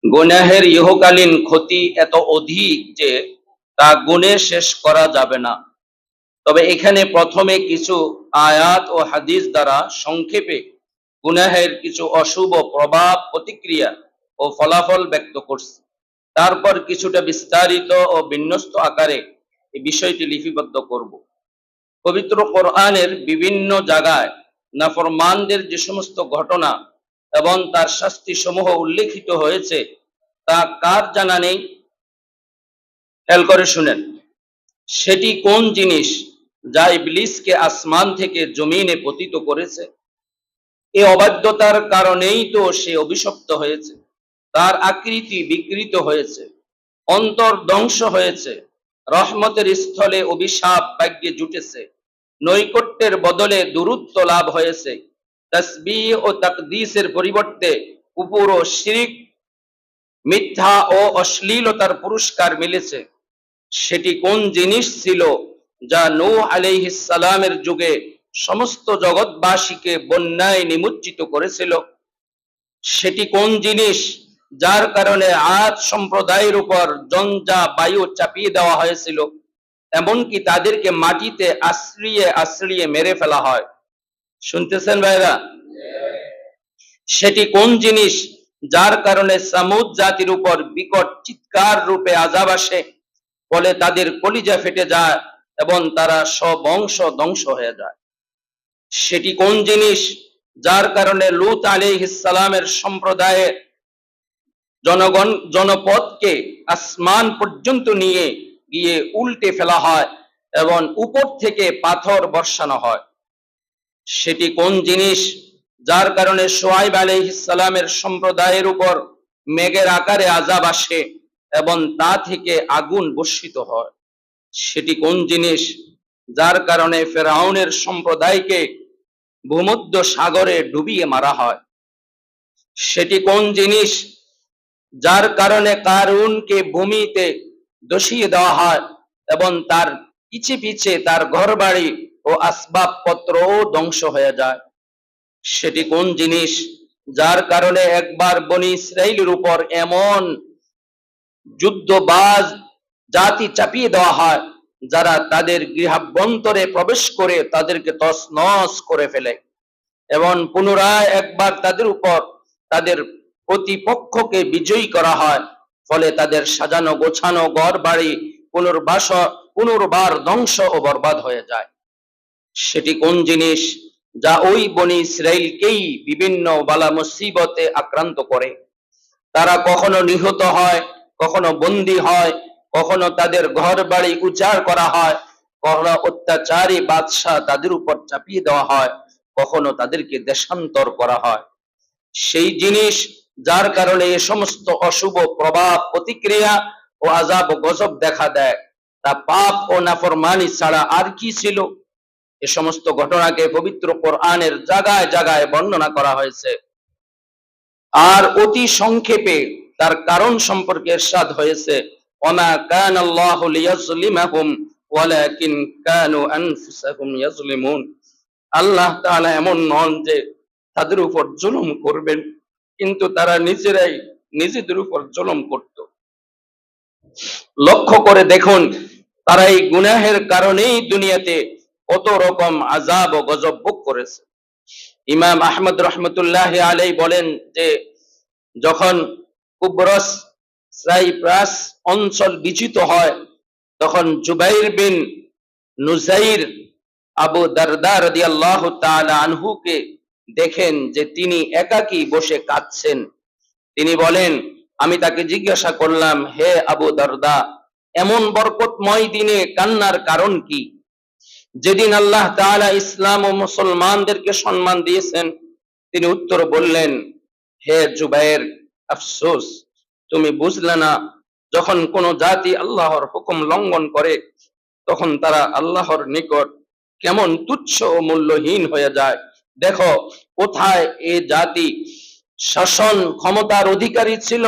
গুনাহের ইহকালীন ক্ষতি এত অধিক যে তা গুণে শেষ করা যাবে না। তবে এখানে প্রথমে কিছু আয়াত ও হাদিস দ্বারা সংক্ষেপে গুনাহের কিছু অশুভ প্রভাব, প্রতিক্রিয়া ও ফলাফল ব্যক্ত করছে। তারপর কিছুটা বিস্তারিত ও বিন্যস্ত আকারে এই বিষয়টি লিপিবদ্ধ করব। পবিত্র কোরআনের বিভিন্ন জায়গায় নাফরমানদের যে সমস্ত ঘটনা এবং তার শাস্তি সমূহ উল্লেখিত হয়েছে তা কার জানা নেই? খেয়াল করে শুনেন, সেটি কোন জিনিস যা ইবলিসকে আসমান থেকে জমিনে পতিত করেছে? এই অবাধ্যতার কারণেই তো সে অভিশপ্ত হয়েছে, তার আকৃতি বিকৃত হয়েছে, অন্তর ধ্বংস হয়েছে, রহমতের স্থলে অভিশাপ ভাগ্যে জুটেছে, নৈকট্যের বদলে দূরত্ব লাভ হয়েছে, তাসবিহ ও তাকদীসের পরিবর্তে কুফর ও শিরক, মিথ্যা ও অশ্লীলতার পুরস্কার মিলেছে। সেটি কোন জিনিস ছিল যা নূহ আলাইহিস সালামের যুগে সমস্ত জগৎবাসীকে বন্যায় নিমজ্জিত করেছিল? সেটি কোন জিনিস যার কারণে আদ সম্প্রদায়ের উপর জঞ্জা বায়ু চাপিয়ে দেওয়া হয়েছিল, এমনকি তাদেরকে মাটিতে আশ্রিয়ে আশ্রিয়ে মেরে ফেলা হয়? শুনতেছেন ভাইরা? সেটি কোন জিনিস যার কারণে সামুদ জাতির উপর বিকট চিৎকার রূপে আযাব আসে, ফলে তাদের কলিজা ফেটে যায় এবং তারা সবংশ ধ্বংস হয়ে যায়? সেটি কোন জিনিস যার কারণে লূত আলাইহিস সালামের সম্প্রদায়ের জনপদকে আসমান পর্যন্ত নিয়ে গিয়ে উল্টে ফেলা হয় এবং উপর থেকে পাথর বর্ষানো হয়? সেটি কোন জিনিস যার কারণে শুআয়ব আলাইহিস সালামের সম্প্রদায়ের উপর মেঘের আকারে আযাব আসে এবং তা থেকে আগুন বর্ষিত হয়? সেটি কোন জিনিস যার কারণে ফেরাউনের সম্প্রদায়কে ভূমধ্য সাগরে ডুবিয়ে মারা হয়? সেটি কোন জিনিস যার কারণে কারুনকে ভূমিতে ধসিয়ে দেওয়া হয় এবং তার পিছে পিছে তার ঘরবাড়ি ও আসবাবপত্রও ধ্বংস হয়ে যায়? সেটি কোন জিনিস যার কারণে একবার বনি ইসরাইলের উপর এমন যুদ্ধবাজ জাতি চাপিয়ে দেওয়া হয় যারা তাদের গৃহাভ্যন্তরে প্রবেশ করে তাদেরকে তছনছ করে ফেলে, এবং পুনরায় একবার তাদের উপর তাদের প্রতিপক্ষকে বিজয়ী করা হয়, ফলে তাদের সাজানো গোছানো ঘর বাড়ি পুনর্বার ধ্বংস ও বরবাদ হয়ে যায়? সেটি কোন জিনিস যা ওই বনি ইসরাইলকেই বিভিন্ন বালা মুসিবতে আক্রান্ত করে? তারা কখনো নিহত হয়, কখনো বন্দী হয়, কখনো তাদের ঘর বাড়ি উজাড় করা হয়, কখনো অত্যাচারী বাদশাহ তাদের উপর চাপিয়ে দেওয়া হয়, কখনো তাদেরকে দেশান্তর করা হয়? সেই জিনিস যার কারণে এ সমস্ত অশুভ প্রভাব, প্রতিক্রিয়া ও আযাব ও গজব দেখা দেয়, তা পাপ ও নাফরমানি ছাড়া আর কি ছিল? এ সমস্ত ঘটনাকে পবিত্র কোরআনের জায়গায় জায়গায় বর্ণনা করা হয়েছে। আর অতি সংক্ষেপে তার কারণ সম্পর্কে ইরশাদ হয়েছে, ওমা কানা আল্লাহু লিয়াযলিমাহুম ওয়ালাকিন কানু আনফুসাহুম ইয়াযলিমুন। আল্লাহ তাআলা এমন নন যে তাদের উপর জুলুম করবেন, কিন্তু তারা নিজেরাই নিজেদের উপর জুলুম করত। লক্ষ্য করে দেখুন, তারা এই গুনাহের কারণেই দুনিয়াতে কত রকম আযাব ও গজব ভোগ করেছে। ইমাম আহমদ রহমতুল্লাহ আলাইহি বলেন যে যখন কুবরস সাইপ্রাস অঞ্চল বিজিত হয়, তখন জুবাইর বিন নুসাইর আবু দারদা রাদিয়াল্লাহু তাআলা আনহুকে দেখেন যে তিনি একাকী বসে কাঁদছেন। তিনি বলেন, আমি তাকে জিজ্ঞাসা করলাম, হে আবু দারদা, এমন বরকতময় দিনে কান্নার কারণ কি? যেদিন আল্লাহ তাআলা ইসলাম ও মুসলমানদেরকে সম্মান দিয়েছেন। তিনি উত্তর বললেন, হে জুবাইর, আফসোস, তুমি বুঝলে না, যখন কোন জাতি আল্লাহর হুকুম লঙ্ঘন করে তখন তারা আল্লাহর নিকট কেমন তুচ্ছ ও মূল্যহীন হয়ে যায়। দেখো কোথায় এ জাতি শাসন ক্ষমতার অধিকারী ছিল,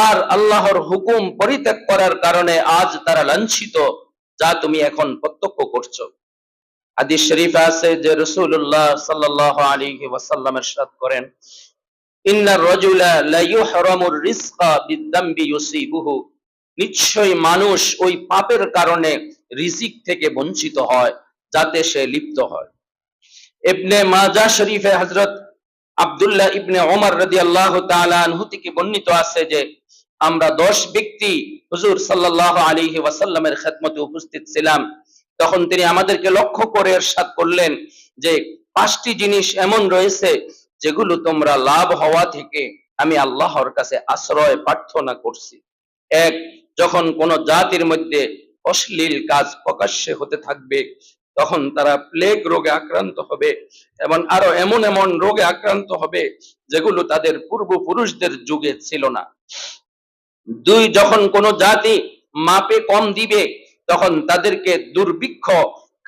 আর আল্লাহর হুকুম পরিত্যাগ করার কারণে আজ তারা লাঞ্ছিত, যা তুমি এখন প্রত্যক্ষ করছো। হাদিস শরীফে আছে যে রাসূলুল্লাহ সাল্লাল্লাহু আলাইহি ওয়াসাল্লাম ইরশাদ করেন, ইন্নার রাজুলা লা ইউহরামুর রিজকা বিদ্দামবি ইউসিবুহু, নিশ্চয়ই মানুষ ওই পাপের কারণে রিজিক থেকে বঞ্চিত হয় যাতে সে লিপ্ত হয়। ইবনে মাজাহ শরীফে হযরত আব্দুল্লাহ ইবনে ওমর রাদিয়াল্লাহু তাআলা আনহু থেকে বর্ণিত আছে যে আমরা 10 ব্যক্তি হুজুর সাল্লাল্লাহু আলাইহি ওয়াসাল্লামের খেদমতে উপস্থিত ছিলাম। তখন তিনি আমাদেরকে লক্ষ্য করে ইরশাদ করলেন যে 5টি জিনিস এমন রয়েছে যেগুলো তোমরা লাভ হওয়া থেকে আমি আল্লাহর কাছে আশ্রয় প্রার্থনা করছি। এক, যখন কোন জাতির মধ্যে অশ্লীল কাজ প্রকাশ্যে হতে থাকবে তখন তারা প্লেগ রোগে আক্রান্ত হবে এবং আরো এমন এমন রোগে আক্রান্ত হবে যেগুলো তাদের পূর্বপুরুষদের যুগে ছিল না। দুই, যখন কোন জাতি মাপে কম দিবে তখন তাদেরকে দুর্ভিক্ষ,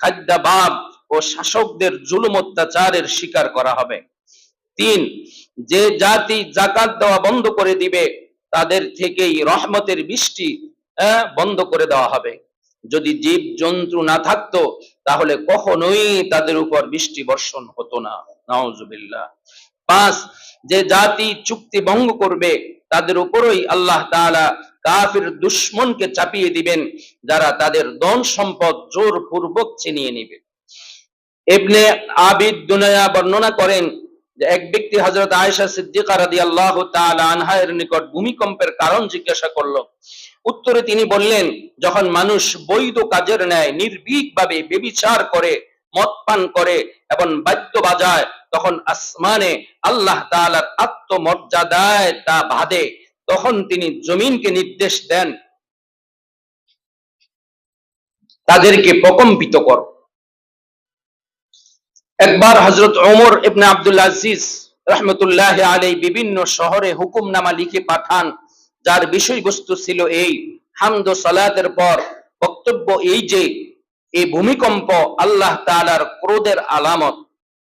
খাদ্যাভাব ও শাসকদের জুলুম অত্যাচারের শিকার করা হবে। তিন, যে জাতি যাকাত দেওয়া বন্ধ করে দিবে তাদের থেকেই রহমতের বৃষ্টি বন্ধ করে দেওয়া হবে। যদি জীব জন্তু না থাকতো তাহলে কখনোই তাদের উপর বৃষ্টি বর্ষণ হতো না। নাউজুবিল্লাহ। 5, যে জাতি চুক্তি ভঙ্গ করবে তাদের উপরই আল্লাহ তাআলা কাফির দুশমনকে চাপিয়ে দিবেন যারা তাদের ধন সম্পদ জোরপূর্বক ছিনিয়ে নেবে। ইবনে আবিদ দুনিয়া বর্ণনা করেন যে এক ব্যক্তি হযরত আয়েশা সিদ্দিকা রাদিয়াল্লাহু তাআলা আনহা এর নিকট ভূমিকম্পের কারণ জিজ্ঞাসা করলো। উত্তরে তিনি বললেন, যখন মানুষ বৈধ কাজের ন্যায় নির্ভীকভাবে ব্যভিচার করে, মদ পান করে এবং বাদ্য বাজায় তখন আসমানে আল্লাহ তাআলার আত্মমর্যাদায় তা বাধে। তখন তিনি জমিনকে নির্দেশ দেন তাদেরকে প্রকম্পিত কর। একবার হযরত ওমর ইবনে আব্দুল আজিজ রাহমাতুল্লাহি আলাইহি বিভিন্ন শহরে হুকুমনামা লিখে পাঠান যার বিষয়বস্তু ছিল এই, হামদ ও সালাতের পর বক্তব্য এই যে এই ভূমিকম্প আল্লাহ তাআলার ক্রোধের আলামত।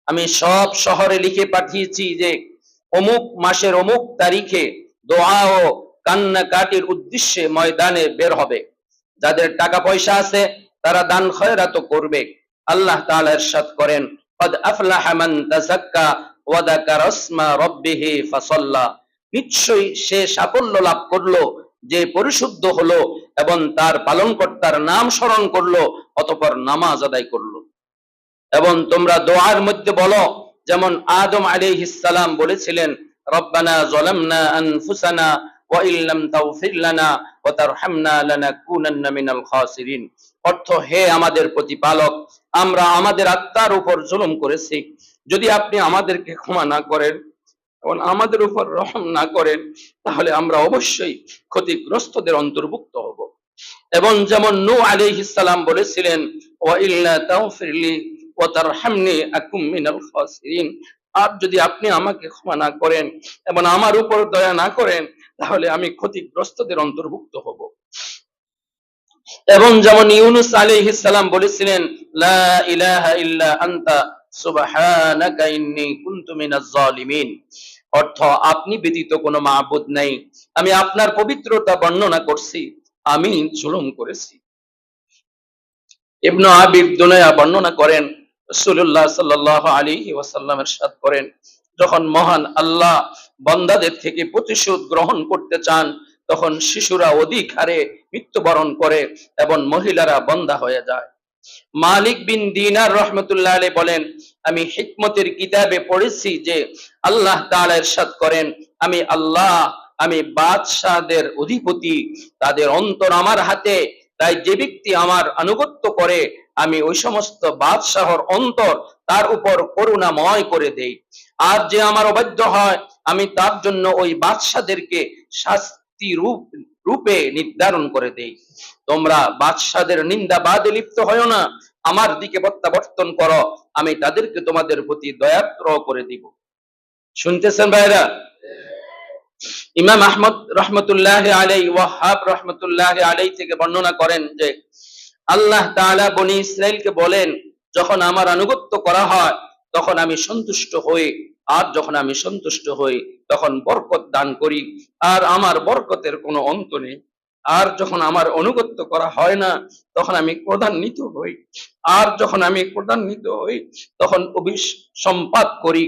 আমি সব শহরে লিখে পাঠিয়েছি যে অমুক মাসের অমুক তারিখে দোয়া ও কান্নাকাটির উদ্দেশ্যে ময়দানে বের হবে। যাদের টাকা পয়সা আছে তারা দান খয়রাত করবে। আল্লাহ তাআলা ইরশাদ করেন, قد أفلح من تزكى وذكر اسم ربه فصلى, নিশ্চয়ই সে সাফল্য লাভ করলো যে পরিশুদ্ধ হলো এবং তার পালনকর্তার নাম স্মরণ করলো অতঃপর নামাজ আদায় করলো। এবং তোমরা দোয়ার মধ্যে বলো যেমন আদম আলাইহিস সালাম বলেছিলেন, রব্বানা যালামনা আনফুসানা ওয়া ইল্লাম তাগফির লানা ওয়া তারহামনা লানাকুনান্না মিনাল খাসিরিন। অর্থ, হে আমাদের প্রতিপালক, আমরা আমাদের আত্মার উপর জুলুম করেছি, যদি আপনি আমাদেরকে ক্ষমা না করেন এবং আমাদের উপর রহম না করেন তাহলে আমরা অবশ্যই ক্ষতিগ্রস্তদের অন্তর্ভুক্ত হব। এবং যেমন নূহ আলাইহিস সালাম বলেছিলেন, ওয়া ইল্লা তাগফিরলি ওয়া তারহামনি আকুম মিনাল খাসিরিন, আর যদি আপনি আমাকে ক্ষমা না করেন এবং আমার উপর দয়া না করেন তাহলে আমি ক্ষতিগ্রস্তদের অন্তর্ভুক্ত হব। এবং যেমন ইউনূস আলাইহিস সালাম বলেছিলেন, লা ইলাহা ইল্লা আনতা সুবহানাকা ইন্নী কুনতু মিনাজ জালিমিন। অর্থ, আপনি ব্যতীত কোনো মাবুদ নাই, আমি আপনার পবিত্রতা বর্ণনা করছি, আমি জুলুম করেছি। ইবনে আবিদ দুনিয়া বর্ণনা করেন, রাসূলুল্লাহ সাল্লাল্লাহু আলাইহি ওয়াসাল্লাম ইরশাদ করেন, যখন মহান আল্লাহ বান্দাদের থেকে প্রতিশোধ গ্রহণ করতে চান তখন শিশুরা অধিক হারে মৃত্যুবরণ করে এবং মহিলারা বান্দা হয়ে যায়। মালিক বিন দিনার রাহমাতুল্লাহ আলাইহি বলেন, আমি হিকমতের কিতাবে পড়েছি যে আল্লাহ তাআলা ইরশাদ করেন, আমি আল্লাহ, আমি বাদশাহদের অধিপতি, তাদের অন্তর আমার হাতে, তাই যে ব্যক্তি আমার আনুগত্য করে আমি ওই সমস্ত বাদশাহর অন্তর তার উপর করুণাময় করে দেই, আর যে আমার অবাধ্য হয় আমি তার জন্য ওই বাদশাদেরকে শাস্তি রূপে নির্ধারণ করে দেই। তোমরা বাদশাদের নিন্দা বাদে লিপ্ত হয় না, আমার দিকে প্রত্যাবর্তন করো, আমি তাদেরকে তোমাদের প্রতি দয়াদ্র করে দিব। শুনতেছেন ভাইরা? ইমাম আহমদ রহমতুল্লাহি আলাইহি, ওয়াহাব রহমতুল্লাহি আলাইহি থেকে বর্ণনা করেন যে আল্লাহ তাআলা বনি ইসরাইলকে বলেন, যখন আমার আনুগত্য করা হয় তখন আমি সন্তুষ্ট হই, আর যখন আমি সন্তুষ্ট হই তখন বরকত দান করি, আর আমার বরকতের কোনো অন্ত নেই। আর যখন আমার অনুগত্য করা হয় না তখন আমি ক্রোধান্বিত হই, আর যখন আমি ক্রোধান্বিত হই তখন অভিসম্পাত করি,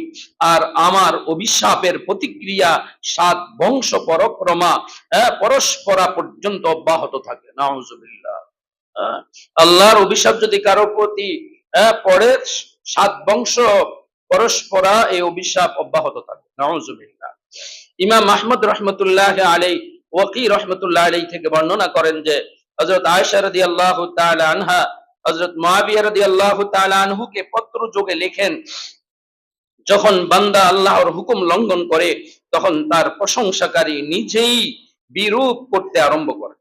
আর আমার অভিশাপের প্রতিক্রিয়া 7 বংশ পরক্রমা পরস্পরা পর্যন্ত অব্যাহত থাকে। নাউজুবিল্লাহ। আল্লাহর অভিশাপ যদি কারো প্রতি পড়ে 7 বংশ পরস্পরা এই অভিশাপ অব্যাহত থাকে। নাউজুবিল্লাহ। ইমাম আহমদ রহমতুল্লাহ আলাইহি, ওয়াকি রহমতুল্লাহ আলাইহি থেকে বর্ণনা করেন যে হযরত আয়েশা রাদিয়াল্লাহু তাআলা আনহা হযরত মুআবিয়া রাদিয়াল্লাহু তাআলা আনহুকে পত্র যোগে লেখেন, যখন বান্দা আল্লাহর হুকুম লঙ্ঘন করে তখন তার প্রশংসাকারী নিজেই বিরূপ করতে আরম্ভ করে।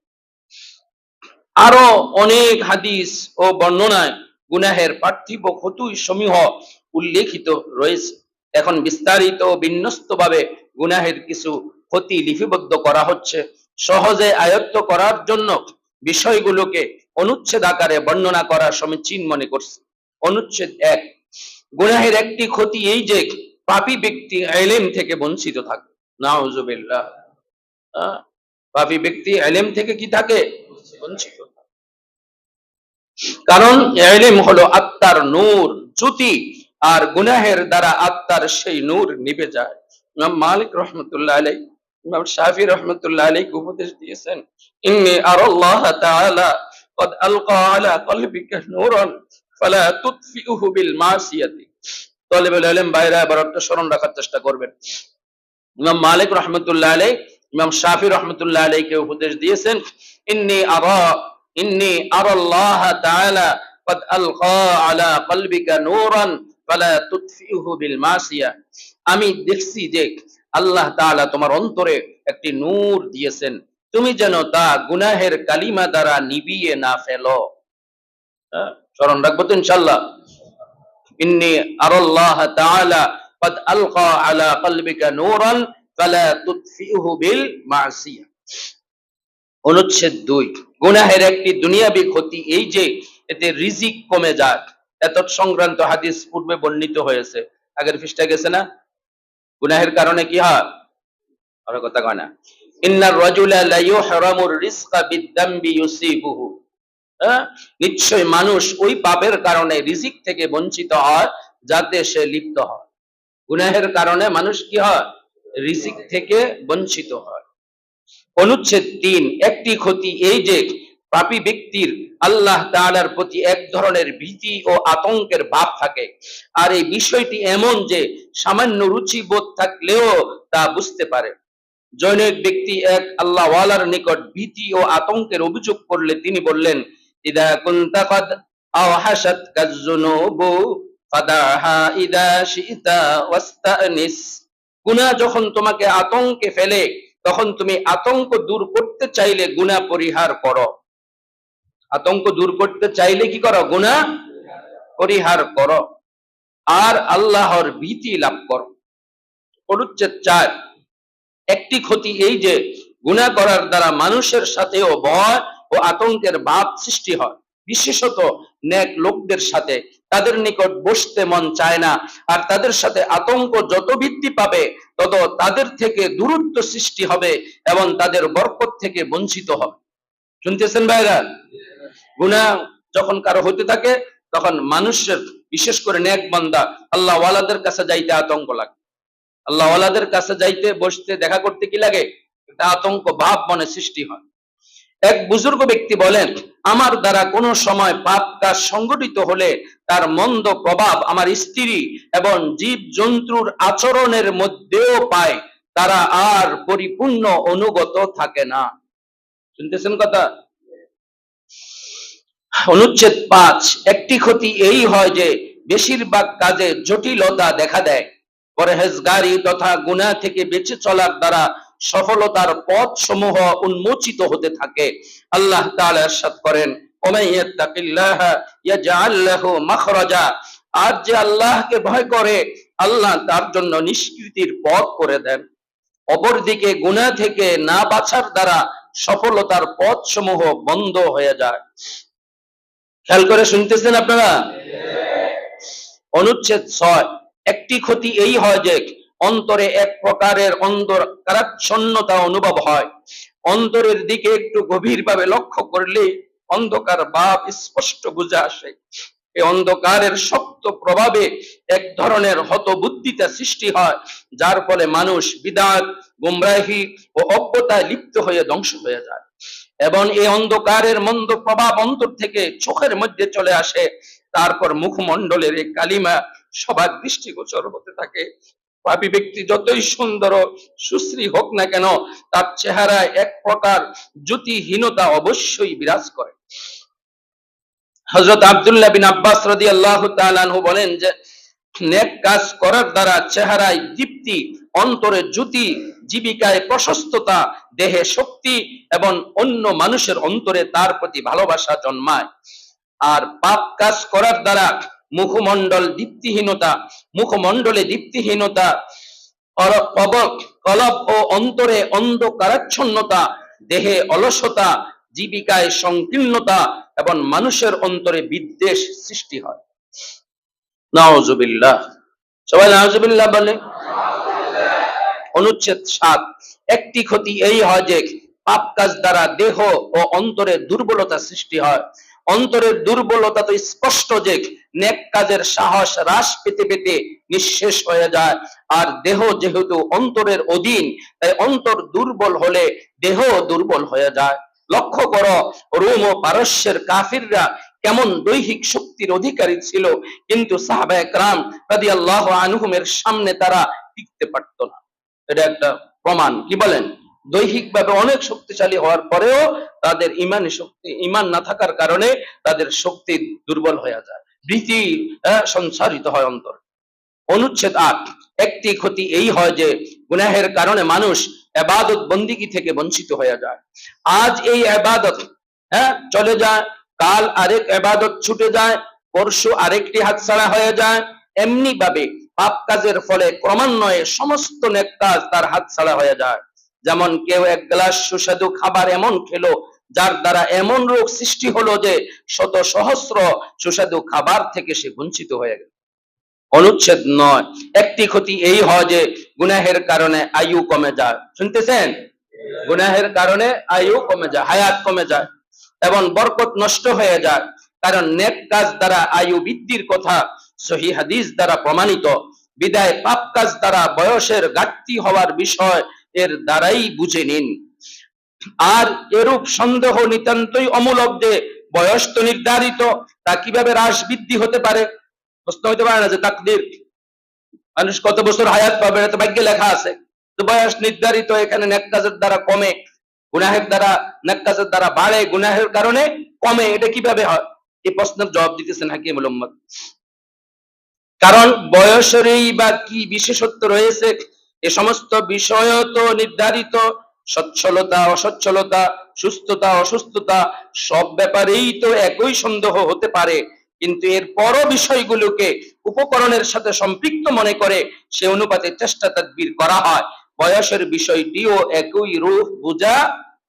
আরো অনেক হাদিস ও বর্ণনায় গুনাহের পার্থিব ক্ষতি সমূহ উল্লেখিত রয়েছে। এখন বিস্তারিত ও বিন্যস্তভাবে গুনাহের কিছু ক্ষতি লিপিবদ্ধ করা হচ্ছে। সহজে আয়ত্ত করার জন্য বিষয়গুলোকে অনুচ্ছেদ আকারে বর্ণনা করা সমীচীন মনে করছে। অনুচ্ছেদ 1, গুনাহের একটি ক্ষতি এই যে পাপী ব্যক্তি ইলম থেকে বঞ্চিত থাকে। নাউজুবিল্লাহ। পাপী ব্যক্তি ইলম থেকে কি থাকে? বঞ্চিত। কারণ ইলম হলো আত্মার নূর, জ্যোতি, আর গুনাহের দ্বারা আত্মার সেই নূর নিভে যায়। ইমাম মালিক রহমতুল্লাহ আলাইহি, ইমাম শাফি রহমতুল্লাহ আলাইহি উপদেশ দিয়েছেন, ইন্নী আরাল্লাহ তাআলা قد আলকা আলা কলবিকা নূরান ফালা তুতফিউহু বিল মাসিয়াতি। তালেবুল ইলম ভাইরা এবারটা স্মরণ রাখার চেষ্টা করবেন। ইমাম মালিক রহমতুল্লাহ আলাইহি ইমাম শাফি রহমতুল্লাহ আলাইহিকে উপদেশ দিয়েছেন, ইন্নী আরাল্লাহ তাআলা قد আলকা আলা কলবিকা নূরান ফালা তুতফিউহু বিল মাসিয়া। আমি দেখছি যে আল্লাহ তাআলা তোমার অন্তরে একটি নূর দিয়েছেন, তুমি যেন তা গুনাহের কালিমা দ্বারা নিভিয়ে না ফেলো। স্মরণ রাখবো তো ইনশাআল্লাহ। ইন্নী আরাল্লাহ তাআলা قد আলকা আলা কলবিকা নূরান ফালা তুতফিউহু বিল মাসিয়া। অনুচ্ছেদ 2, গুনাহের একটি দুনিয়াবী ক্ষতি এই যে এতে রিজিক কমে যায়। এত সংক্রান্ত হাদিস পূর্বে বর্ণিত হয়েছে, আগের পৃষ্ঠায় গেছে না? গুনাহের কারণে কি হয়? আর কথা কয় না, ইন্নার রাজুলা লা ইউহরামুর রিজকা বিদ-দামবি ইউসিবুহু। নিশ্চয় মানুষ ওই পাপের কারণে রিজিক থেকে বঞ্চিত হয় যাতে সে লিপ্ত হয়। গুনাহের কারণে মানুষ কি হয়? রিজিক থেকে বঞ্চিত হয়। অনুচ্ছেদ 3, একটি ক্ষতি এই যে পাপী ব্যক্তির আল্লাহ তাআলার প্রতি এক ধরনের ভীতি ও আতঙ্কের ভাব থাকে, আর এই বিষয়টি এমন যে সামান্য রুচি বোধ থাকলেও তা বুঝতে পারে। জনৈক ব্যক্তি এক আল্লাহওয়ালার নিকট ভীতি ও আতঙ্কের অভিযোগ করলে তিনি বললেন, ইদা কুনতা কাদ আওহাশাতকা যুনুবু ফাদাহা ইদা শিতা ওয়াস্তানিস। গুনাহ যখন তোমাকে আতঙ্কে ফেলে তখন তুমি আতঙ্ক দূর করতে চাইলে গুনাহ পরিহার করো। আতঙ্ক দূর করতে চাইলে কি করো? গুনাহ পরিহার করো আর আল্লাহর ভীতি লাভ করো। অনুচ্ছেদ 4, একটি ক্ষতি এই যে গুনাহ করার দ্বারা মানুষের সাথেও ভয় ও আতঙ্কের ভাব সৃষ্টি হয়, বিশেষত নেক লোকদের সাথে। তাদের নিকট বসতে মন চায় না, আর তাদের সাথে আতঙ্ক যত বৃদ্ধি পাবে তত তাদের থেকে দূরত্ব সৃষ্টি হবে এবং তাদের বরকত থেকে বঞ্চিত হবে। শুনতেছেন ভাইরা? গুনাহ যখন কারো হতে থাকে তখন মানুষের, বিশেষ করে নেক বান্দা আল্লাহ ওয়ালাদের কাছে যাইতে আতঙ্ক লাগে। আল্লাহ ওয়ালাদের কাছে যাইতে, বসতে, দেখা করতে কি লাগে? একটা আতঙ্ক ভাব মনে সৃষ্টি হয়। এক বুজুর্গ ব্যক্তি বলেন, আমার দ্বারা কোনো সময় পাপ কাজ সংগঠিত হলে তার মন্দ প্রভাব আমার স্ত্রী এবং জীব জন্তুর আচরণের মধ্যেও পায়, তারা আর পরিপূর্ণ অনুগত থাকে না। শুনতেছেন কথা? অনুচ্ছেদ 5, একটি ক্ষতি এই হয় যে বেশিরভাগ কাজে জটিলতা দেখা দেয়। পরহেজগারি তথা গুনাহ থেকে বেঁচে চলার দ্বারা সফলতার পথ সমূহ উন্মোচিত হতে থাকে। আল্লাহ তাআলা ইরশাদ করেন, ওয়া ইয়াত্তাকিল্লাহা ইয়াজআল লাহু মাখরাজা। আর যে আল্লাহকে ভয় করে আল্লাহ তার জন্য নিষ্কৃতির পথ করে দেন। অপরদিকে গুনাহ থেকে না বাঁচার দ্বারা সফলতার পথ সমূহ বন্ধ হয়ে যায়। খেয়াল করে শুনতেছেন আপনারা? অনুচ্ছেদ 6, একটি ক্ষতি এই হয় যে অন্তরে এক প্রকারের অন্ধকারাচ্ছন্নতা অনুভব হয়। অন্তরের দিকে একটু গভীরভাবে লক্ষ্য করলে অন্ধকার ভাব স্পষ্ট বুঝে আসে। এই অন্ধকারের শক্ত প্রভাবে এক ধরনের হতবুদ্ধিতা সৃষ্টি হয়, যার ফলে মানুষ বিদআত, গুমরাহি ও অজ্ঞতায় লিপ্ত হয়ে ধ্বংস হয়ে যায়। এবং এই অন্ধকারের মন্দ প্রভাব অন্তর থেকে চোখের মধ্যে চলে আসে, তারপর মুখমণ্ডলের এই কালিমা সবার দৃষ্টিগোচর হতে থাকে। পাপী ব্যক্তি যতই সুন্দর ও সুশ্রী হোক না কেন, তার চেহারায় এক প্রকার জ্যোতিহীনতা অবশ্যই বিরাজ করে। হযরত আব্দুল্লাহ বিন আব্বাস রাদিয়াল্লাহু তাআলা আনহু বলেন যে, নেক কাজ করার দ্বারা চেহারায় দীপ্তি, অন্তরে জ্যোতি, জীবিকায় প্রশস্ততা, দেহে শক্তি এবং অন্য মানুষের অন্তরে তার প্রতি ভালোবাসা জন্মায়। আর পাপ কাজ করার দ্বারা মুখমণ্ডলে দীপ্তিহীনতা, কলব ও অন্তরে অন্ধকারাচ্ছন্নতা, দেহে অলসতা, জীবিকায় সংকীর্ণতা এবং মানুষের অন্তরে বিদ্বেষ সৃষ্টি হয়। নাউজুবিল্লাহ। সবাই নাউজুবিল্লাহ বলে। অনুচ্ছেদ 7। একটি ক্ষতি এই হয় যে পাপ কাজ দ্বারা দেহ ও অন্তরে দুর্বলতা সৃষ্টি হয়। অন্তরের দুর্বলতা তো স্পষ্ট যে নেক কাজের সাহস হ্রাস পেতে পেতে নিঃশেষ হয়ে যায়। আর দেহ যেহেতু অন্তরের অধীন, তাই অন্তর দুর্বল হলে দেহ দুর্বল হয়ে যায়। লক্ষ্য করো, রোম ও পারস্যের কাফিররা কেমন দৈহিক শক্তির অধিকারী ছিল, কিন্তু সাহাবায়ে কেরাম রাদিয়াল্লাহু আনহুমের সামনে তারা টিকতে পারত না। এটা একটা প্রমাণ। কি বলেন? দৈহিকভাবে অনেক শক্তিশালী হওয়ার পরেও তাদের ঈমান না থাকার কারণে তাদের শক্তি দুর্বল হয়ে যায়, ভীতি সঞ্চারিত হয় অন্তরে। অনুচ্ছেদ 8। একটি ক্ষতি এই হয় যে গুনাহের কারণে মানুষ ইবাদত বন্দিগি থেকে বঞ্চিত হয়ে যায়। আজ এই ইবাদত চলে যায়, কাল আরেক ইবাদত ছুটে যায়, পরশু আরেকটি হাতছাড়া হয়ে যায়। এমনি ভাবে পাপ কাজের ফলে ক্রমান্বয়ে সমস্ত নেক কাজ তার হাতছাড়া হয়ে যায়। যেমন কেউ এক গ্লাস সুস্বাদু খাবার এমন খেলো, যার দ্বারা এমন রোগ সৃষ্টি হলো যে শত সহস্র সুস্বাদু খাবার থেকে সে বঞ্চিত হয়ে গেল। অনুচ্ছেদ 9। একটি ক্ষতি এই হয় যে গুনাহের কারণে আয়ু কমে যায়। শুনতেছেন? গুনাহের কারণে আয়ু কমে যায়, হায়াত কমে যায় এবং বরকত নষ্ট হয়ে যায়। কারণ নেক কাজ দ্বারা আয়ু বৃদ্ধির কথা সহিহ হাদিস দ্বারা প্রমাণিত। বিদায় পাপ কাজ দ্বারা বয়সের ঘাটতি হওয়ার বিষয় এর দ্বারাই বুঝে নিন। আর এরূপ সন্দেহ নিতান্তই অমূলক যে বয়স তো নির্ধারিত, তা কিভাবে হ্রাস বৃদ্ধি হতে পারে? প্রশ্ন হইতে পারে না যে তাকদীর, মানুষ কত বছর হায়াত পাবে এটা তো ভাগ্যে লেখা আছে। তো বয়স নির্ধারিত, এখানে নেক কাজের দ্বারা কমে, গুনাহের দ্বারা নেক কাজের দ্বারা বাড়ে, গুনাহের কারণে কমে, এটা কিভাবে হয়? এই প্রশ্নের জবাব দিতেছেন হাকিমুল উম্মত। কারণ বয়সেরই বা কি বিশেষত্ব রয়েছে? এ সমস্ত বিষয় তো নির্ধারিত। সচ্ছলতা, অসচ্ছলতা, সুস্থতা, অসুস্থতা, সব ব্যাপারেই তো একই সন্দেহ হতে পারে, কিন্তু এর পরও বিষয়গুলোকে উপকরণের সাথে সম্পৃক্ত মনে করে সে অনুপাতে চেষ্টা তাদবির করা হয়। বয়সের বিষয়টিও একই রূপ বোঝা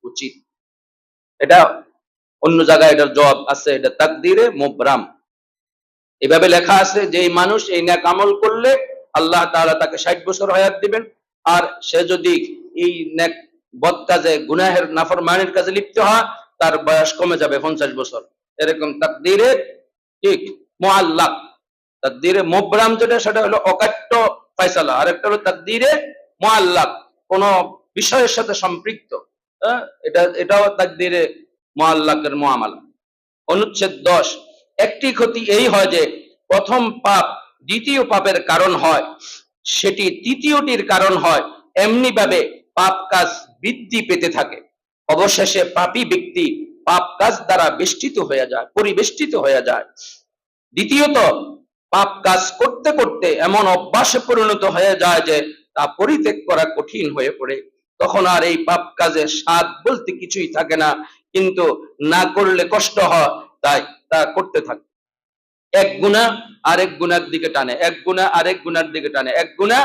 উচিত। এটা অন্য জায়গায় এটার জবাব আছে, এটা তাকদীরে মুবরাম। এভাবে লেখা আছে যে এই মানুষ এই নেক আমল করলে আল্লাহ তাআলা তাকে 60 বছর হায়াত দিবেন, আর সে যদি এই নেক বদ কাজে, গুনাহের নাফরমানির কাজে লিপ্ত হয়, তার বয়স কমে যাবে 50 বছর। এরকম তাকদীরে ঠিক মুআল্লাক। তাকদীরে মুবরাম যেটা, সেটা হলো অকাট্য ফয়সালা, আর একটা হলো তাকদীরে মুআল্লাক, কোন বিষয়ের সাথে সম্পৃক্ত। এটাও তাকদীরে মুআল্লাকের মুআমালা। অনুচ্ছেদ 10। একটি ক্ষতি এই হয় যে প্রথম পাপ দ্বিতীয় পাপের কারণ হয়, সেটি তৃতীয়টির কারণ হয়। এমনি ভাবে পাপ কাজ বৃদ্ধি পেতে থাকে। অবশেষে পাপী ব্যক্তি পাপ কাজ দ্বারা পরিবেষ্টিত হয়ে যায়। দ্বিতীয়ত, পাপ কাজ করতে করতে এমন অভ্যাসে পরিণত হয়ে যায় যে তা পরিত্যাগ করা কঠিন হয়ে পড়ে। তখন আর এই পাপ কাজের স্বাদ বলতে কিছুই থাকে না, কিন্তু না করলে কষ্ট হয়, তাই তা করতে থাকে। এক গুনাহ আরেক গুনার দিকে টানে, এক গুনাহ আরেক গুনার দিকে টানে, এক গুনাহ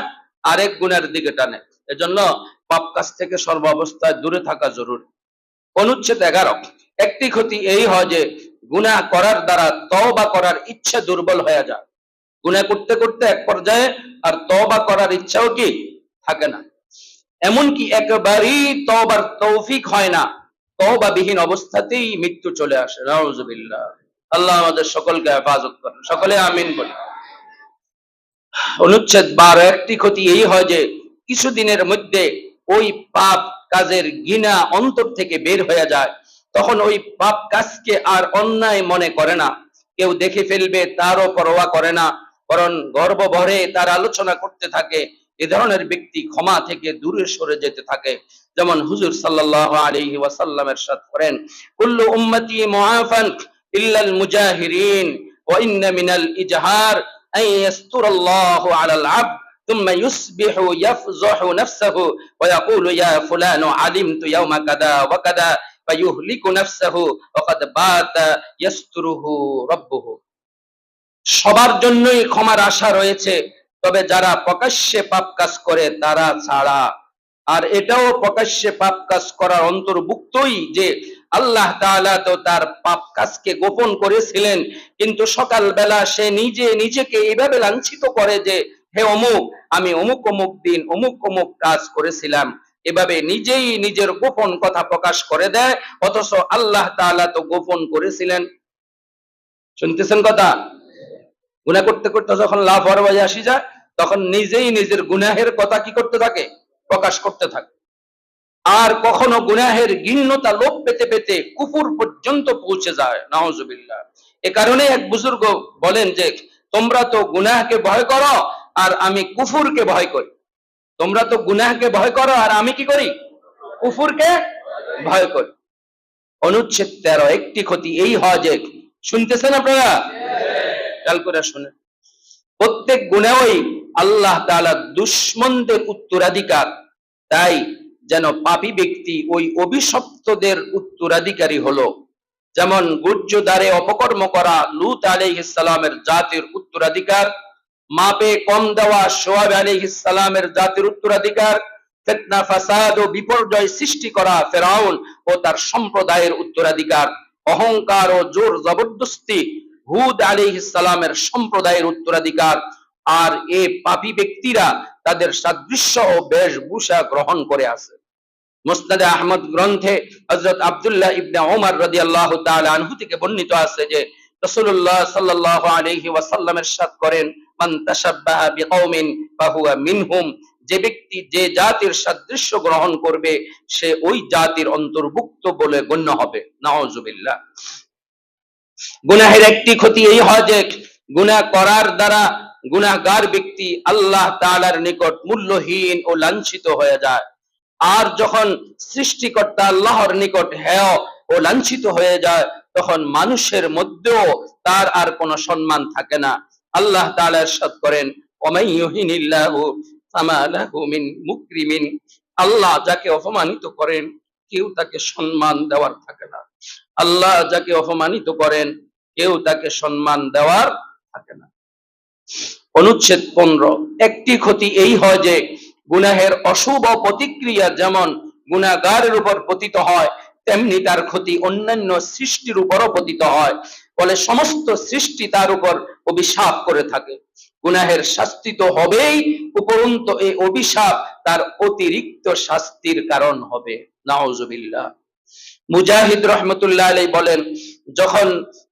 আরেক গুনার দিকে টানে। এজন্য পাপ কাজ থেকে সর্বাবস্থায় দূরে থাকা জরুরি। অনুচ্ছেদ 11। একটি ক্ষতি এই হয় যে গুনাহ করার দ্বারা তওবা করার ইচ্ছা দুর্বল হয়ে যায়। গুনাহ করতে করতে এক পর্যায়ে আর তওবা করার ইচ্ছাও কি থাকে না। এমনকি একেবারেই তওবার তৌফিক হয় না, তওবাবিহীন অবস্থাতেই মৃত্যু চলে আসে। নাউজুবিল্লাহ। আল্লাহ আমাদের সকলকে হেফাজত করেন, সকলে আমিন বলি। অনুচ্ছেদ 12, একটি ক্ষতি এই হয় যে কিছুদিনের মধ্যে ওই পাপ কাজের ঘৃণা অন্তর থেকে বের হয়ে যায়, তখন ওই পাপ কাজকে আর অন্যায় মনে করে না, কেউ দেখে ফেলবে তারও পরোয়া করে না, বরং গর্ব ভরে তার আলোচনা করতে থাকে। এ ধরনের ব্যক্তি ক্ষমা থেকে দূরে সরে যেতে থাকে। যেমন হুজুর সাল্লাল্লাহু আলাইহি ওয়াসাল্লাম ইরশাদ করেন, কুল্লু উম্মতি মুআফান ইল্লাল মুজাহিরিন ওয়া ইন্না মিনাল ইজহার আন ইয়াসতুরাল্লাহু আলাল আবদ ثم يصبح يفضح نفسه ويقول يا فلان علمت يوم كذا وكذا فيهلك نفسه وقد بات يستره ربه। সবার জন্যই ক্ষমার আশা রয়েছে, তবে যারা প্রকাশ্যে পাপ কাজ করে তারা ছাড়া। আর এটাও প্রকাশ্যে পাপ কাজ করার অন্তর্ভুক্তই যে আল্লাহ তাআলা তো তার পাপ কাজকে গোপন করেছিলেন, কিন্তু সকালবেলা সে নিজে নিজেকে এইভাবে লাঞ্ছিত করে যে হে অমুক, আমি অমুক অমুক দিন অমুক অমুক কাজ করেছিলাম, এভাবে নিজেই নিজের গোপন কথা প্রকাশ করে দেয়, অথচ আল্লাহ তাআলা তো গোপন করেছিলেন। শুনতেছেন কথা? গুনাহ করতে করতে যখন লাভ হওয়ার আসি যায়, তখন নিজেই নিজের গুনাহের কথা কি করতে থাকে? প্রকাশ করতে থাকে। আর কখনো গুনাহের ঘৃণ্যতা লোপ পেতে পেতে কুফর পর্যন্ত পৌঁছে যায়। নাউজুবিল্লাহ। এ কারণে এক বুজুর্গ বলেন যে তোমরা তো গুনাহকে ভয় করো আর আমি কুফরকে ভয় করি। তোমরা তো গুনাহকে ভয় করো আর আমি কি করি? কুফরকে ভয় করি। অনুচ্ছেদ 13, একটি ক্ষতি এই হয় যে, শুনতেছেন আপনারা? খেয়াল করে শুনেন, প্রত্যেক গুনাহই আল্লাহ তাআলা দুশমনদের উত্তরাধিকার, তাই যেন পাপী ব্যক্তি ওই অভিশপ্তদের উত্তরাধিকারী হলো। যেমন গুর্জদারে অপকর্ম করা লূত আলাইহিস সালামের জাতির উত্তরাধিকার, মাপে কম দেওয়া শোয়াব আলাইহিস সালামের জাতির উত্তরাধিকার, ফিতনা ফাসাদ ও বিপর্যয় সৃষ্টি করা ফেরাউন ও তার সম্প্রদায়ের উত্তরাধিকার, অহংকার ও জোর জবরদস্তি হুদ আলাইহিস সালামের সম্প্রদায়ের উত্তরাধিকার। আর এ পাপী ব্যক্তিরা তাদের সাদৃশ্য ও বেশভূষা গ্রহণ করে আছে। মুসনাদে আহমদ গ্রন্থে হযরত আব্দুল্লাহ ইবনে ওমর রাদিয়াল্লাহু তাআলা আনহু থেকে বর্ণিত আছে যে রাসূলুল্লাহ সাল্লাল্লাহু আলাইহি ওয়াসাল্লাম ইরশাদ করেন, মান তাশাব্বাহা বিকওমিন ফাহুয়া মিনহুম, যে ব্যক্তি যে জাতির সাদৃশ্য গ্রহণ করবে সে ওই জাতির অন্তর্ভুক্ত বলে গণ্য হবে। নাউজুবিল্লাহ। গুনাহের একটি ক্ষতি এই হয় যে গুনাহ করার দ্বারা গুনাহগার ব্যক্তি আল্লাহ তাআলার নিকট মূল্যহীন ও লাঞ্ছিত হয়ে যায়। আর যখন সৃষ্টিকর্তা আল্লাহর নিকট হেয় ও লাঞ্ছিত হয়ে যায়, তখন মানুষের মধ্যেও তার আর কোনো সম্মান থাকে না। আল্লাহ তাআলা ইরশাদ করেন, ওয়ামান ইউহিনিল্লাহু ফামা লাহু মিন মুকরিমিন, আল্লাহ যাকে অপমানিত করেন কেউ তাকে সম্মান দেওয়ার থাকে না। আল্লাহ যাকে অপমানিত করেন কেউ তাকে সম্মান দেওয়ার থাকে না। অনুচ্ছেদ 15, একটি ক্ষতি এই হয় যে গুনাহের অশুভ প্রতিক্রিয়া যেমন গুনাহগারের উপর পতিত হয়, তেমনি তার ক্ষতি অন্যান্য সৃষ্টির উপরও পতিত হয়, ফলে সমস্ত সৃষ্টি তার উপর অভিশাপ করে থাকে। গুনাহের শাস্তি তো হবেই, উপরন্তু এই অভিশাপ তার অতিরিক্ত শাস্তির কারণ হবে। নাউজুবিল্লাহ। মুজাহিদ রহমতুল্লাহ আলাইহি বলেন, যখন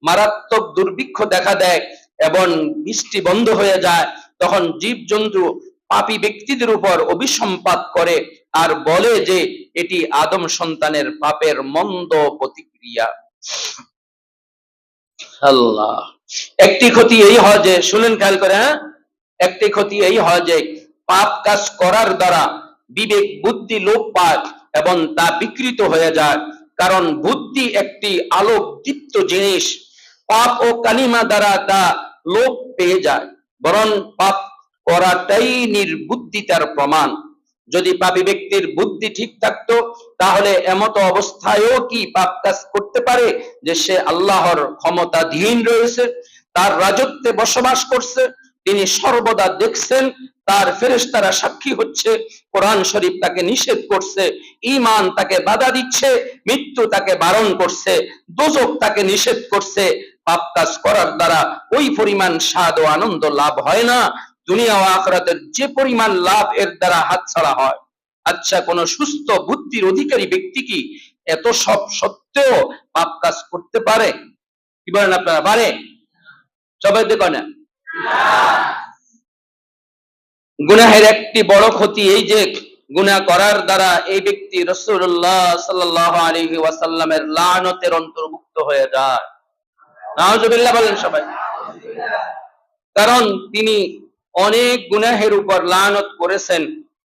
মারাত্মক দুর্ভিক্ষ দেখা দেয় এবং বৃষ্টি বন্ধ হয়ে যায়, তখন জীবজন্তু পাপী ব্যক্তিদের উপর অভিসম্পাত করে আর বলে যে এটি আদম সন্তানের পাপের মন্দ প্রতিক্রিয়া। আল্লাহ। একটি ক্ষতি এই হয় যে, শুনেন খেয়াল করে, হ্যাঁ, একটি ক্ষতি এই হয় যে পাপ কাজ করার দ্বারা বিবেক বুদ্ধি লোপ পায় এবং তা বিকৃত হয়ে যায়, কারণ বুদ্ধি একটি আলোকদীপ্ত জিনিস। পাপ ও কালিমা দ্বারা তা লোপ পেয়ে যায়, বরং পাপ করাটাই নির্বুদ্ধিতার প্রমাণ। যদি পাপী ব্যক্তির বুদ্ধি ঠিক থাকতো, তাহলে এমত অবস্থায়ও কি পাপ কাজ করতে পারে যে সে আল্লাহর ক্ষমতাধীন রয়েছে, তার রাজত্বে বসবাস করছে, তিনি সর্বদা দেখছেন, তার ফেরেশতারা সাক্ষী হচ্ছে, কোরআন শরীফ তাকে নিষেধ করছে, ঈমান তাকে বাধা দিচ্ছে, মৃত্যু তাকে বারণ করছে, দোজখ তাকে নিষেধ করছে। পাপ কাজ করার দ্বারা ওই পরিমাণ স্বাদ ও আনন্দ লাভ হয় না, দুনিয়া ও আখিরাতের যে পরিমাণ লাভ এর দ্বারা হাতছাড়া হয়। আচ্ছা, কোন সুস্থ বুদ্ধির অধিকারী ব্যক্তি কি এত সব সত্ত্বেও পাপ কাজ করতে পারে? কি বলেন আপনারা, পারে? সবাই দেখো না, গুনাহের একটি বড় ক্ষতি এই যে গুনাহ করার দ্বারা এই ব্যক্তি রাসূলুল্লাহ সাল্লাল্লাহু আলাইহি ওয়াসাল্লামের লানতের অন্তর্ভুক্ত হয়ে যায়। নাউজুবিল্লাহ বলেন সবাই। কারণ তিনি অনেক গুনাহের উপর লানত করেছেন,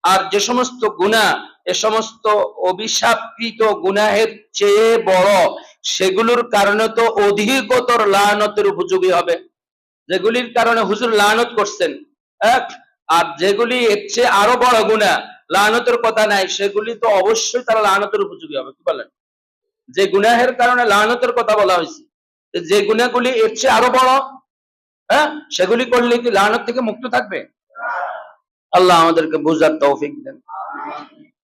আর যে সমস্ত গুনাহ এ সমস্ত অভিশাপকৃত গুনাহের চেয়ে বড়, সেগুলোর কারণে তো অধিকতর লানতের উপযোগী হবে। যেগুলির কারণে হুজুর লানত করছেন, এক, আর যেগুলি এর চেয়ে আরো বড় গুনাহ, লানতের কথা নাই, সেগুলি তো অবশ্যই তারা লানতের উপযোগী হবে। কি বলেন? যে গুনাহের কারণে লানতের কথা বলা হয়েছে, যে গুনাহগুলি এর চেয়ে আরো বড়, হ্যাঁ, সেগুলি করলে কি লানত থেকে মুক্ত থাকবে? আল্লাহ আমাদেরকে বুঝার তৌফিক দেন।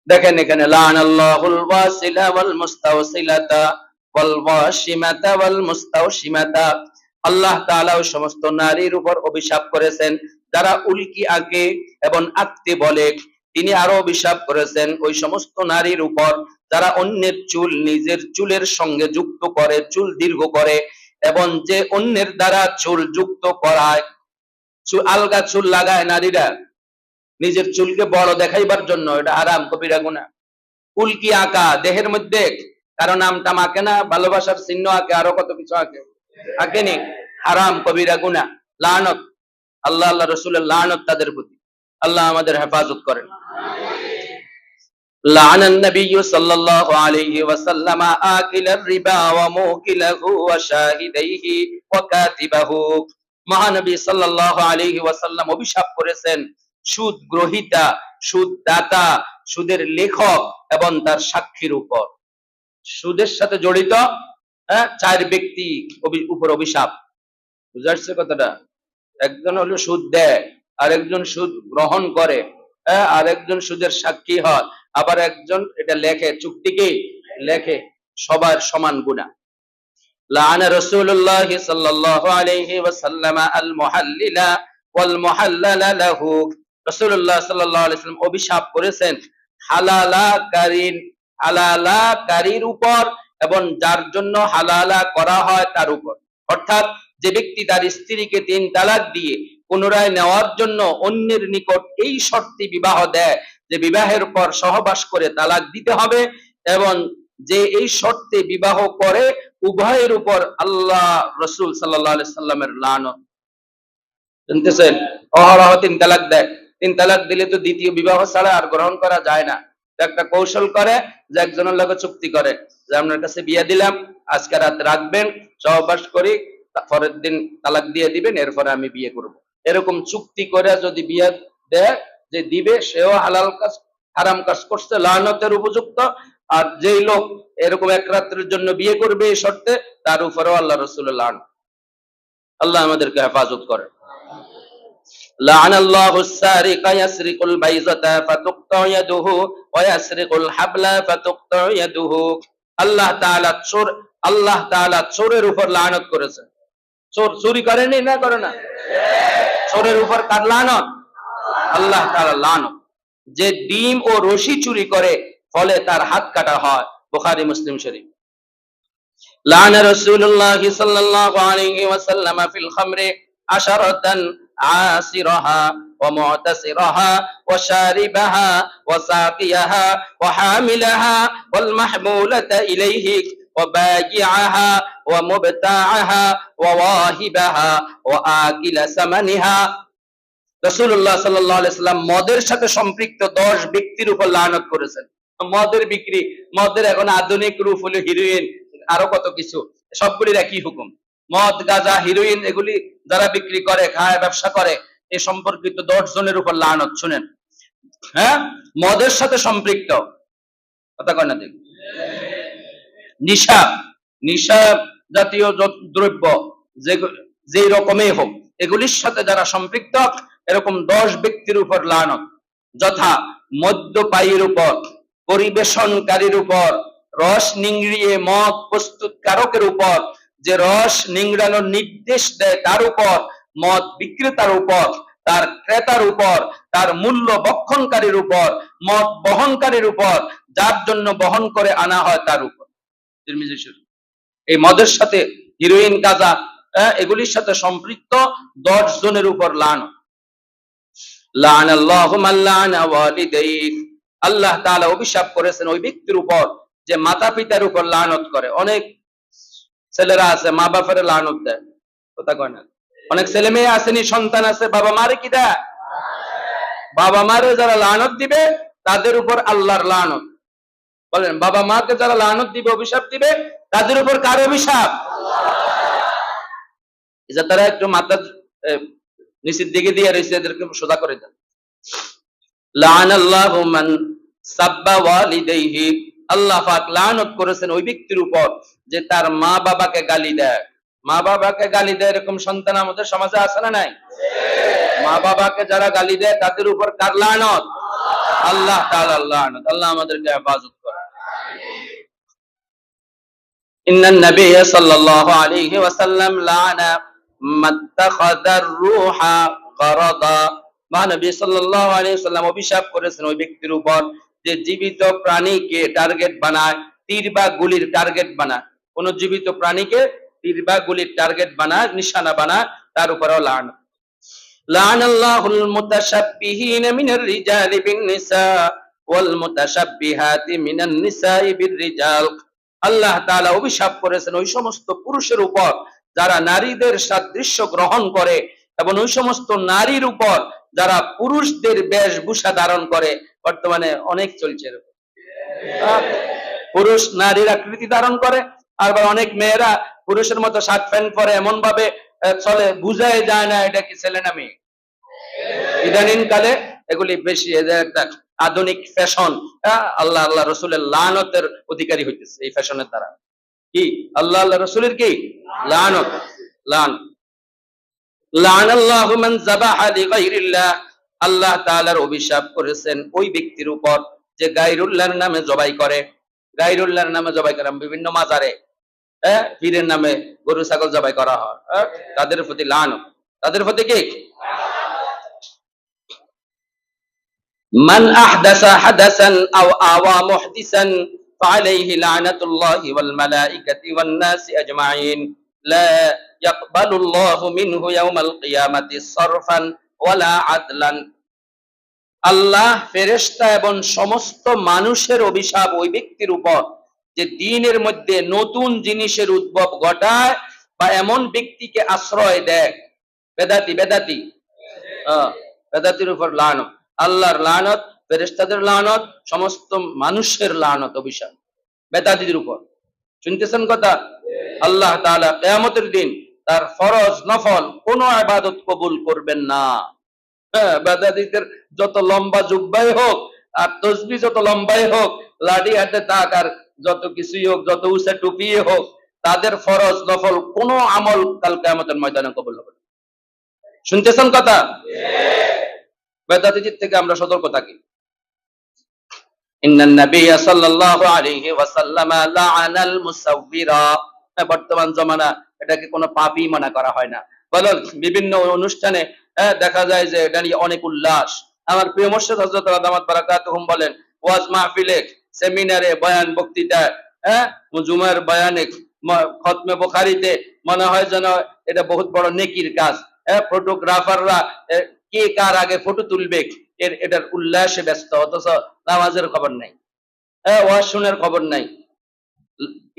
দেখেন এখানে লানাল্লাহুল ওয়াসিলা ওয়াল মুস্তাওসিলাতা ওয়াল ওয়াশিমাতা ওয়াল মুস্তাওশিমাতা, আল্লাহ তাআলা ওই সমস্ত নারীর উপর অভিশাপ করেছেন যারা উল্কি আঁকে এবং আঁকতে বলে। তিনি আরো অভিশাপ করেছেন ওই সমস্ত নারীর উপর যারা অন্যের চুল নিজের চুলের সঙ্গে যুক্ত করে, চুল দীর্ঘ করে, এবং যে অন্যের দ্বারা চুল যুক্ত করায়, আলগা চুল লাগায় নারীরা নিজের চুলকে বড় দেখাইবার জন্য, এটা হারাম, কবিরা গুনাহ। উল্কি আঁকা, দেহের মধ্যে কারো নামটা আঁকে না, ভালোবাসার চিহ্ন আঁকে, আরো কত কিছু আঁকে, আঁকেনি, হারাম, কবিরা গুনাহ, লানত, আল্লাহ আল্লাহ রাসূলের লানত তাদের প্রতি। আল্লাহ আমাদের হেফাজত করেন। লাআনান নাবিয়্যু সাল্লাল্লাহু আলাইহি ওয়াসাল্লাম আকিলার রিবা ওয়া মুকিলাহু ওয়া শাহিদাইহি ওয়া কাতিবাহু, মহানবী সাল্লাল্লাহু আলাইহি ওয়াসাল্লাম অভিশাপ করেছেন সুদ গ্রহীতা, সুদ দাতা, সুদের লেখক এবং তার সাক্ষীর উপর। সুদের সাথে জড়িত চার ব্যক্তি উপর অভিশাপ। বুঝা যাচ্ছে কথাটা? একজন হলো সুদ দেয়, আরেকজন সুদ গ্রহণ করে, আর একজন সুদের সাক্ষী হয়, আবার একজন এটা লেখে, চুক্তিকে লেখে। সবার সমান গুনাহ। লাআনা রাসূলুল্লাহ সাল্লাল্লাহু আলাইহি ওয়াসাল্লাম আল মুহাল্লিলা ওয়াল মুহাল্লালা লাহু, রাসূলুল্লাহ সাল্লাল্লাহু আলাইহি ওয়াসাল্লাম অভিশাপ করেছেন হালালাকারীর উপর এবং যার জন্য হালালা করা হয় তার উপর। অর্থাৎ যে ব্যক্তি তার স্ত্রীকে 3 তালাক দিয়ে পুনরায় নেওয়ার জন্য অন্যের নিকট এই শর্তে বিবাহ দেয় যে বিবাহের পর সহবাস করে তালাক দিতে হবে, এবং যে এই শর্তে বিবাহ করে, উভয়ের উপর আল্লাহ রাসূল সাল্লাল্লাহু আলাইহি সাল্লামের লানত। শুনতেছেন? অহরহ 3 তালাক দেয়। 3 তালাক দিলে তো দ্বিতীয় বিবাহ ছাড়া আর গ্রহণ করা যায় না। একটা কৌশল করে যে একজনের লগে চুক্তি করে যে আপনার কাছে বিয়ে দিলাম, আজকে রাত রাখবেন, সহবাস করি, পরের দিন তালাক দিয়ে দিবেন, এরপরে আমি বিয়ে করব। এরকম চুক্তি করে যদি বিয়ে দেয়, যে দিবে সেও হালাল কাজ, হারাম কাজ করছে, লানতের উপযুক্ত। আর যেই লোক এরকম এক রাত্রের জন্য বিয়ে করবে এই শর্তে, তার উপরেও আল্লাহ রাসূলের লানত। আল্লাহ আমাদেরকে হেফাজত করে। লাআনাল্লাহু আস-সারিকা ইয়াসরিকুল বাইযাতা ফাতুক্তা ইয়াদুহু ওয়া ইয়াসরিকুল হাবলা ফাতুক্তা ইয়াদুহু, আল্লাহ তাআলা চোরের উপর লানত করেছেন। চোর চুরি করেনি, না করে না? চোরের উপর কার লানত? আল্লাহ তাআলা লানত। যে ডিম ও রশি চুরি করে, ফলে তার হাত কাটা হয়। বুখারী মুসলিম শরীফ। লাআনা রাসূলুল্লাহ সাল্লাল্লাহু আলাইহি ওয়াসাল্লাম ফিল খামরি আশারাতান আসিরাহা ওয়া মু'তাসিরাহা ওয়া শারিবাহা ওয়া সাকিয়াহা ওয়া হামিলাহা ওয়াল মাহমুলাতা ইলাইহি ওয়া বায়ি'াহা ওয়া মুবতা'াহা ওয়া ওয়াহিবাহা ওয়া আকিলা সামানিহা। রাসূলুল্লাহ সাল্লাল্লাহু আলাইহি সাল্লাম মদের সাথে সম্পৃক্ত 10 ব্যক্তির উপর লানত করেছেন। মদের বিক্রি, মদের এখন আধুনিক রূপ হলো হিরোইন, আরো কত কিছু, সবগুলির একই হুকুম। মদ, গাঁজা, হিরোইন এগুলি যারা বিক্রি করে, খায়, ব্যবসা করে, এ সম্পর্কিত 10 জনের উপর লানত। শুনেন, হ্যাঁ, মদের সাথে সম্পৃক্ত, কথা কয় না? দেখুন, নিশা, নিশা জাতীয় দ্রব্য যেই রকমই হোক, এগুলির সাথে যারা সম্পৃক্ত, এরকম 10 ব্যক্তির উপর লানত। যথা মদ্যপায়ীর উপর, পরিবেশনকারীর উপর, রস নিংড়িয়ে মদ প্রস্তুতকারকের উপর, যে রস নিংড়ানোর নির্দেশ দেয় তার উপর, মদ বিক্রেতার উপর, তার ক্রেতার উপর, তার মূল্য বক্ষণকারীর উপর, মদ বহনকারীর উপর, যার জন্য বহন করে আনা হয় তার উপর। তিরমিজি শরীফ। এই মদের সাথে হিরোইন, গাঁজা, এগুলির সাথে সম্পৃক্ত 10 জনের উপর লানত। লানাল্লাহু মান লানা ওয়ালিদাইহি, আল্লাহ তাআলা অভিশাপ করেছেন ওই ব্যক্তির উপর যে মাতা পিতার উপর লানত করে। অনেক ছেলেরা আছে মা বাপের লানত দেয়, কথা কয় না। অনেক ছেলে মেয়ে আসেনি, সন্তান আছে বাবা মারে কি দেয়, বাবা মারে যারা লানত দিবে তাদের উপর আল্লাহর লানত। বলেন, বাবা মাকে যারা লানত দিবে, অভিশাপ দিবে, তাদের উপর কার অভিশাপ? যে তারা একটু মাথা নিচের দিকে দিয়ে রয়েছে, এদেরকে সোজা করে দেন। লানাল্লাহু মান সাব্বা ওয়ালিদাইহি, আল্লাহ পাক লানত করেছেন ওই ব্যক্তির উপর যে তার মা বাবাকে গালি দেয়। মা বাবাকে গালি দেয় এরকম সন্তান আমাদের সমাজে আছে না নাই? মা বাবাকে যারা গালি দেয় তাদের উপর কার লানত? আল্লাহ তাআলার লানত। আল্লাহ আমাদেরকে হেফাজত করে। ইন্নান নাবিয়্য সাল্লাল্লাহু আলাইহি ওয়াসাল্লাম লানা মাত্তাখাযার রূহা কারাদা, মহানবী সাল্লাল্লাহু আলাইহি ওয়াসাল্লাম অভিশাপ করেছেন ওই ব্যক্তির উপর যে জীবিত প্রাণীকে টার্গেট বানায়, তীর বা গুলির টার্গেট বানায়। কোন জীবিত প্রাণীকে তীর বা গুলির টার্গেট বানায়, নিশানা বানায়, তার উপরেও লানত। লানাল্লাহুল মুতাশাব্বিহিনা মিনার রিজালি বিন নিসা ওয়াল মুতাশাব্বিহাতি মিনান নিসাই বির রিজাল, আল্লাহ তাআলা অভিশাপ করেছেন ওই সমস্ত পুরুষের উপর যারা নারীদের সাদৃশ্য গ্রহণ করে এবং ওই সমস্ত নারীর উপর যারা পুরুষদের বেশভূষা ধারণ করে। বর্তমানে অনেক চলছে এরকম, পুরুষ নারীর আকৃতি ধারণ করে, আবার অনেক মেয়েরা পুরুষের মতো শার্ট প্যান্ট পরে এমন ভাবে চলে, বুঝাই যায় না এটা কি ছেলে না মেয়ে। ইদানিং কালে এগুলি বেশি, এদের একটা আধুনিক ফ্যাশন, আল্লাহ আল্লাহ রসুলের লানতের অধিকারী হইতেছে এই ফ্যাশনের দ্বারা। কি আল্লাহ আল্লাহ রসুলের কি লানত? লানাল্লাহু মান যাবাহা লিগাইরিল্লাহ, আল্লাহ তাআলার অভিশাপ করেছেন ওই ব্যক্তির উপর যে গায়রুল্লাহর নামে জবাই করে। গায়রুল্লাহর নামে জবাই করে বিভিন্ন মাজারে, পীরের নামে গরু ছাগল জবাই করা হয়, তাদের প্রতি লানত, তাদের প্রতি কি? মান আহদাসা হাদাসান আও আওয়া মুহদিসান ফাআলাইহি লানাতুল্লাহি ওয়াল মালাইকাতি ওয়ান নাসি আজমাইন লা ইয়াকবালুল্লাহু মিনহু ইয়াওমাল কিয়ামাতি সারফান ওয়ালা আদলান, আল্লাহ, ফেরেশতা এবং সমস্ত মানুষের অভিশাপ ওই ব্যক্তির উপর যে দ্বীনের মধ্যে নতুন জিনিসের উদ্ভব ঘটায় বা এমন ব্যক্তিকে আশ্রয় দেয়। বেদাতি, বেদাতি, বেদাতির উপর লানত, আল্লাহর লানত, ফেরেশতাদের লানত, সমস্ত মানুষের লানত, অভিশাপ বেদাতিদের উপর। শুনতেছেন কথা? আল্লাহ তাআলা কিয়ামতের দিন তার ফরজ নফল কোন ইবাদত কবুল করবেন না। বেদাতিদের যত লম্বা জুব্বাই হোক আর তসবিহ যত লম্বাই হোক, লাঠি হাতে থাক আর যত কিছুই হোক, যত উঁচা টুপি হোক, তাদের ফরজ নফল কোন আমল কাল কিয়ামতের ময়দানে কবুল হবে না। শুনতেছেন কথা? বেদাতিদের থেকে আমরা সতর্ক থাকি। ইন্নান নাবিয়্য সাল্লাল্লাহু আলাইহি ওয়াসাল্লাম লাআনাল মুসাউবিরা, বর্তমান জমানা এটাকে কোনো পাপই মনে করা হয় না। বলো বিভিন্ন অনুষ্ঠানে দেখা যায় যে এটা নিয়ে অনেক উল্লাস। আমার প্রিয় মুর্শিদ হযরত দামাত বারাকাতুহুম বলেন, ওয়াজ মাহফিলে, সেমিনারে, বয়ান বক্তৃতায়, জুমার বয়ানে, খতমে বুখারীতে মনে হয় যেন এটা বহুত বড় নেকির কাজ। ফটোগ্রাফাররা কে কার আগে ফটো তুলবে এটার উল্লাসে ব্যস্ত, অথচ নামাজের খবর নাই, ওয়াজ শুনার খবর নাই।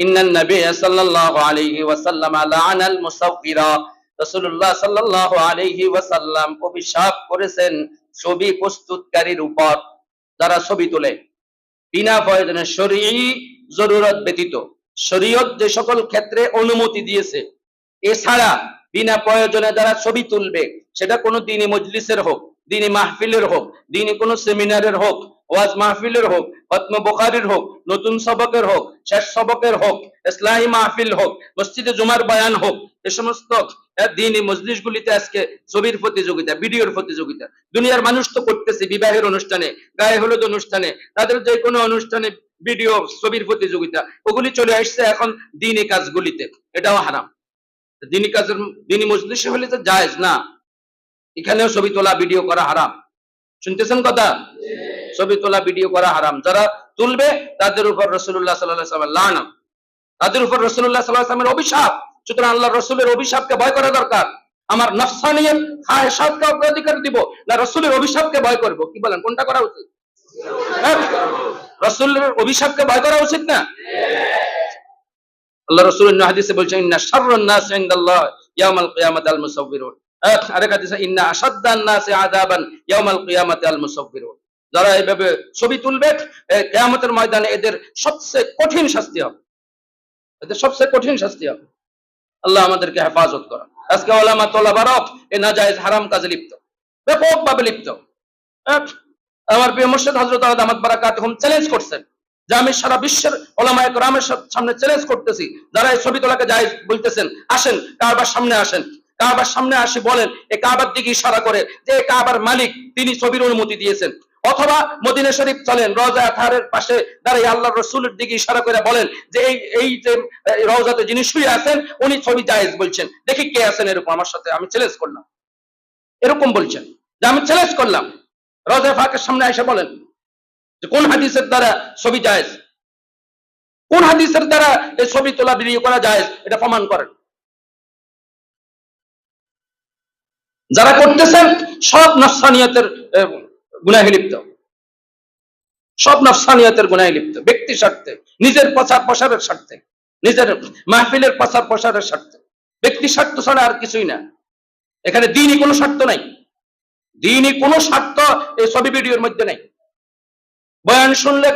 ইন্নান নাবিয়্য সাল্লাল্লাহু আলাইহি ওয়াসাল্লাম লাআনাল মুসাউবিরা, রাসূলুল্লাহ সাল্লাল্লাহু আলাইহি ওয়াসাল্লাম অভিশাপ করেছেন ছবি প্রস্তুতকারীর উপর, যারা ছবি তোলে বিনা প্রয়োজনে, শরঈ জরুরত ব্যতীত। শরীয়ত যে সকল ক্ষেত্রে অনুমতি দিয়েছে, এছাড়া বিনা প্রয়োজনে যারা ছবি তুলবে, সেটা কোনো দ্বীনি মজলিসের হোক, দ্বীনি মাহফিলের হোক, দ্বীনি কোনো সেমিনারের হোক, ওয়াজ মাহফিলের হোক, খতম বুখারীর হোক, নতুন সবকের হোক, শেষ সবকের হোক, ইসলাহি মাহফিল হোক, মসজিদে জুমার বয়ান হোক, এই সমস্ত দ্বীনি মজলিসগুলিতে আজকে ছবির প্রতিযোগিতা, ভিডিওর প্রতিযোগিতা। দুনিয়ার মানুষ তো করতেছে বিবাহের অনুষ্ঠানে, গায়ে হলুদ অনুষ্ঠানে, তাদের যে কোনো অনুষ্ঠানে ভিডিও, ছবির প্রতিযোগিতা, ওগুলি চলে আসছে এখন দ্বীনি কাজগুলিতে। এটাও হারাম। দ্বীনি কাজের, দ্বীনি মজলিসে হলে তো জায়েজ না। এখানেও ছবি তোলা ভিডিও করা হারাম। শুনতেছেন কথা? ছবি তোলা ভিডিও করা হারাম। যারা তুলবে তাদের উপর রাসূলুল্লাহ সাল্লাল্লাহু আলাইহি ওয়াসাল্লামের লানত, তাদের উপর রাসূলুল্লাহ সাল্লাল্লাহু আলাইহি ওয়াসাল্লামের অভিশাপ। সুতরাং আল্লাহর রাসূলের অভিশাপকে ভয় করা দরকার। আমার নফসানিয়ত খায়সাতকে অগ্রাধিকার দিব না রাসূলের অভিশাপকে ভয় করব? কি বলেন, কোনটা করা উচিত? হ্যাঁ? রাসূলের অভিশাপকে ভয় করা উচিত না? আল্লাহ রাসূল অন্য হাদিসে বলছেন, ইন্না শাররান নাস ইনদাল্লাহ ইয়াউমাল কিয়ামাতি আল মুসাউবিরুন। আরেক হাদিসে, ইন্না আশাদ্দান নাসি আযাবান ইয়াউমাল কিয়ামাতি আল মুসাউবিরুন। যারা এইভাবে ছবি তুলবে কিয়ামতের ময়দানে এদের সবচেয়ে কঠিন শাস্তি হবে, এদের সবচেয়ে কঠিন শাস্তি হবে। আল্লাহ আমাদেরকে হেফাজত করেন। আজকে ওলামা তোলাবারা এই নাজায়েজ হারাম কাজে লিপ্ত, ব্যাপকভাবে লিপ্ত। আমার প্রিয় মুর্শিদ হযরত দামাত বারাকাতুহুম চ্যালেঞ্জ করছেন যে আমি সারা বিশ্বের ওলামায়ে কেরামের সামনে চ্যালেঞ্জ করতেছি, যারা এই ছবি তোলাকে জায়েজ বলতেছেন, আসেন কাবার সামনে আসেন, কাবার সামনে আসি বলেন এই কাবার দিকে ইশারা করে যে এই কাবার মালিক তিনি ছবির অনুমতি দিয়েছেন। অথবা মদিনা শরীফ চলেন, রওজা আতহারের পাশে দাঁড়িয়ে আল্লাহর রাসূলের দিকে ইশারা করে বলেন যে এই যে রওজাতে যিনি শুয়ে আছেন উনি ছবি জায়েজ বলছেন, দেখি কে আছেন এরকম আমার সাথে, আমি চ্যালেঞ্জ করলাম। এরকম বলছেন যে আমি চ্যালেঞ্জ করলাম, রওজা পাকের সামনে এসে বলেন যে কোন হাদিসের দ্বারা ছবি জায়েজ, কোন হাদিসের দ্বারা এই ছবি তোলা ভিডিও করা জায়েজ, এটা প্রমাণ করেন। যারা করতেছেন সব নফসানিয়তের গুনাহে লিপ্ত, সব নফসানিয়তের গুনাহে লিপ্ত, ব্যক্তি স্বার্থে, নিজের প্রচার প্রসারের স্বার্থে, নিজের মাহফিলের প্রচার প্রসারের স্বার্থে, ব্যক্তি স্বার্থ ছাড়া আর কিছুই না। এখানে দ্বীনি কোনো স্বার্থ নাই, দ্বীনি কোনো স্বার্থ এই ছবি ভিডিওর মধ্যে নাই। বয়ান শুনলে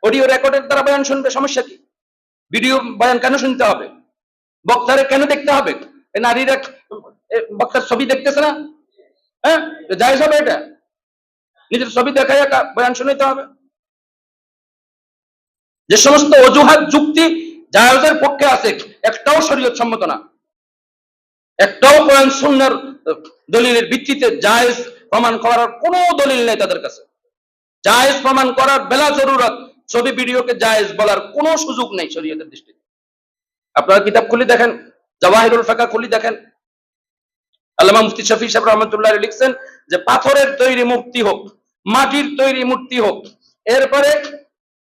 অডিও রেকর্ডের দ্বারা বয়ান শুনবে, সমস্যা কি? ভিডিও বয়ান কেন শুনতে হবে? বক্তারে কেন দেখতে হবে? নারীরা বক্তার ছবি দেখতেছে না? হ্যাঁ, জায়েজ হবে এটা? নিজের ছবি দেখাই বয়ান শুনতে হবে? যে সমস্ত অজুহাত যুক্তি জায়েজের পক্ষে আছে একটাও শরীয়ত সম্মত না, একটাও কোরআন সুন্নাহর দলিলের ভিত্তিতে জায়েজ প্রমাণ করার কোনো দলিল নেই তাদের কাছে। জায়েজ প্রমাণ করার বেলা জরুরত, ছবি ভিডিওকে জায়েজ বলার কোনো সুযোগ নেই শরীয়তের দৃষ্টিতে। আপনারা কিতাব খুলে দেখেন, জাওয়াহিরুল ফাকা খুলে দেখেন, আল্লামা মুফতি শফি সাহেব রহমাতুল্লাহ আলাইহি লিখছেন যে পাথরের তৈরি মূর্তি হোক, মাটির তৈরি মূর্তি হোক, এরপরে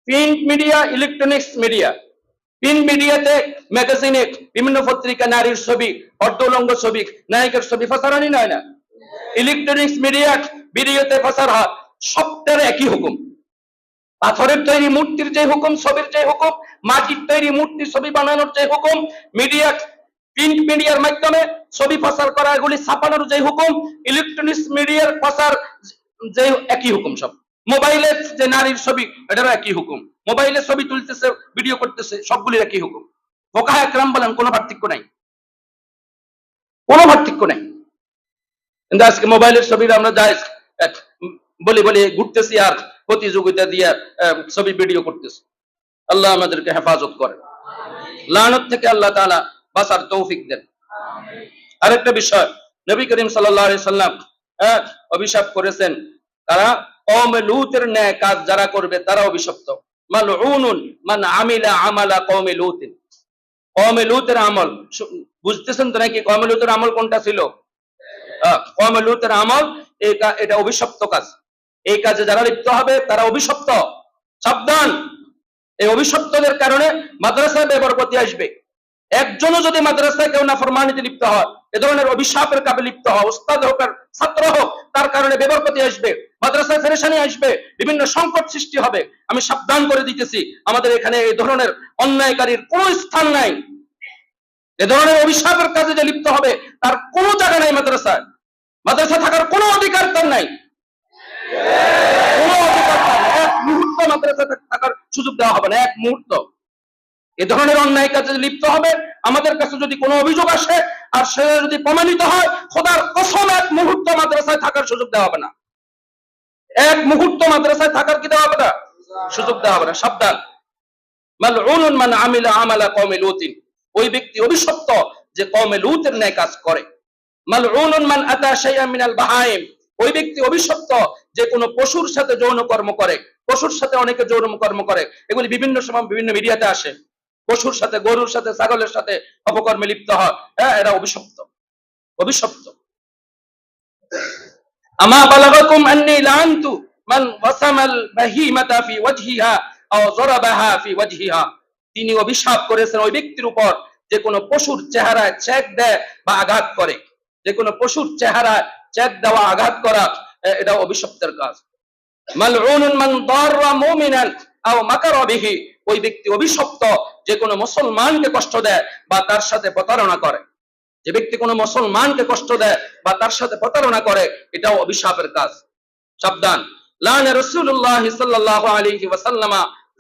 print media, electronics media, print মিডিয়াতে ম্যাগাজিনে বিভিন্ন পত্রিকা নারীর ছবি, অর্ধলঙ্গ ছবি, নায়িকার ছবি প্রচারণই নয় না। ইলেকট্রনিক্স মিডিয়া ভিডিওতে প্রচার হয়, সবটার একই হুকুম। পাথরের তৈরি মূর্তির যে হুকুম, ছবির যে হুকুম, মাটির তৈরি মূর্তি ছবি বানানোর যে হুকুম, মিডিয়া প্রিন্ট মিডিয়ার মাধ্যমে ছবি প্রচার করা, এগুলি ছাপানোর যে হুকুম, ইলেকট্রনিক্স মিডিয়ার প্রচার যে একই হুকুম। সব মোবাইলে যে নারীর ছবি, এটারও একই হুকুম। মোবাইলে ছবি তুলতেছে, ভিডিও করতেছে, সবগুলির একই হুকুম। ফুকাহা একরাম বলেন কোনো পার্থক্য নাই, কোনো পার্থক্য নাই। কিন্তু আজকে মোবাইলের ছবি আমরা জায়েজ বলি বলি ঘুরতেছি আর প্রতিযোগিতা দিয়ে ছবি ভিডিও করতেছি। আল্লাহ আমাদেরকে হেফাজত করেন, লানত থেকে আল্লাহ তাআলা বাঁচার তৌফিক দেন। আরেকটা বিষয়, নবী করিম সাল্লাল্লাহু আলাইহি সাল্লাম অভিশাপ করেছেন, তারা কওমে লূতের ন্যায় কাজ যারা করবে তারা অভিশপ্ত। মালউনুন মান আমিলা আমালা কওমে লূতিন। কওমে লূতের আমল বুঝতেছেন তো নাকি? কওমে লূতের আমল কোনটা ছিল? কওমে লূতের আমল এটা অভিশপ্ত কাজ। এই কাজে যারা লিপ্ত হবে তারা অভিশপ্ত। সাবধান, এই অভিশপ্তদের কারণে মাদ্রাসায় বেবরকতি আসবে। একজনও যদি মাদ্রাসায় কেউ নাফরমানিতে লিপ্ত হয়, এ ধরনের অভিশাপের কাজে লিপ্ত হয়, উস্তাদ হোক আর ছাত্র হোক, তার কারণে বেবরকতি আসবে, মাদ্রাসায় পেরেশানি আসবে, বিভিন্ন সংকট সৃষ্টি হবে। আমি সাবধান করে দিতেছি, আমাদের এখানে এই ধরনের অন্যায়কারীর কোনো স্থান নাই। এ ধরনের অভিশাপের কাজে যে লিপ্ত হবে তার কোনো জায়গা নাই মাদ্রাসায়। মাদ্রাসা থাকার কোনো অধিকার তার নাই, কোনো অধিকার তার নাই। এক মুহূর্ত মাদ্রাসা থাকার সুযোগ দেওয়া হবে না, এক মুহূর্ত। এ ধরনের অন্যায় কাজে লিপ্ত হবে, আমাদের কাছে যদি কোনো অভিযোগ আসে আর সে যদি প্রমাণিত হয়, খোদার কসম এক মুহূর্ত মাদ্রাসায় থাকার সুযোগ দেওয়া হবে না, এক মুহূর্ত মাদ্রাসায় থাকার কি দেওয়া হবে না? সুযোগ দেওয়া হবে না। সাবধান, মালউনুন মান আমিলা আমালা কওমে লূতিন। ওই ব্যক্তি অভিশপ্ত যে কওমে লূতের ন্যায় কাজ করে। মালউনুন মান আতা শাইআন মিনাল বাহাইম। ওই ব্যক্তি অভিশপ্ত যে কোনো পশুর সাথে যৌন কর্ম করে। পশুর সাথে অনেকে যৌন কর্ম করে, এগুলি বিভিন্ন সময় বিভিন্ন মিডিয়াতে আসে। পশুর সাথে, গরুর সাথে, ছাগলের সাথে অপকর্মে লিপ্ত হয়, হ্যাঁ, এরা অভিশপ্ত, অভিশপ্ত। আমা বালাগাকুম আন্নী লাআনতু মান ওয়াসামাল বাহিমাতা ফি ওয়াজহিহা আও যারাবাহা ফি ওয়াজহিহা। তিনি অভিশাপ করেছেন ওই ব্যক্তির উপর যে কোনো পশুর চেহারায় চেক দেয় বা আঘাত করে। যে কোনো পশুর চেহারায় চেক দেওয়া আঘাত করা এটা অভিশপ্তের কাজ। মালউনুন মান দাররা মুমিনান আও মাকারা বিহি, ওই ব্যক্তি অভিশপ্ত যে কোনো মুসলমানকে কষ্ট দেয় বা তার সাথে প্রতারণা করে। যে ব্যক্তি কোনো মুসলমানকে কষ্ট দেয় বা তার সাথে প্রতারণা করে এটাও অভিশাপের কাজ। সাবধান। লানা রাসূলুল্লাহ সাল্লাল্লাহু আলাইহি ওয়াসাল্লাম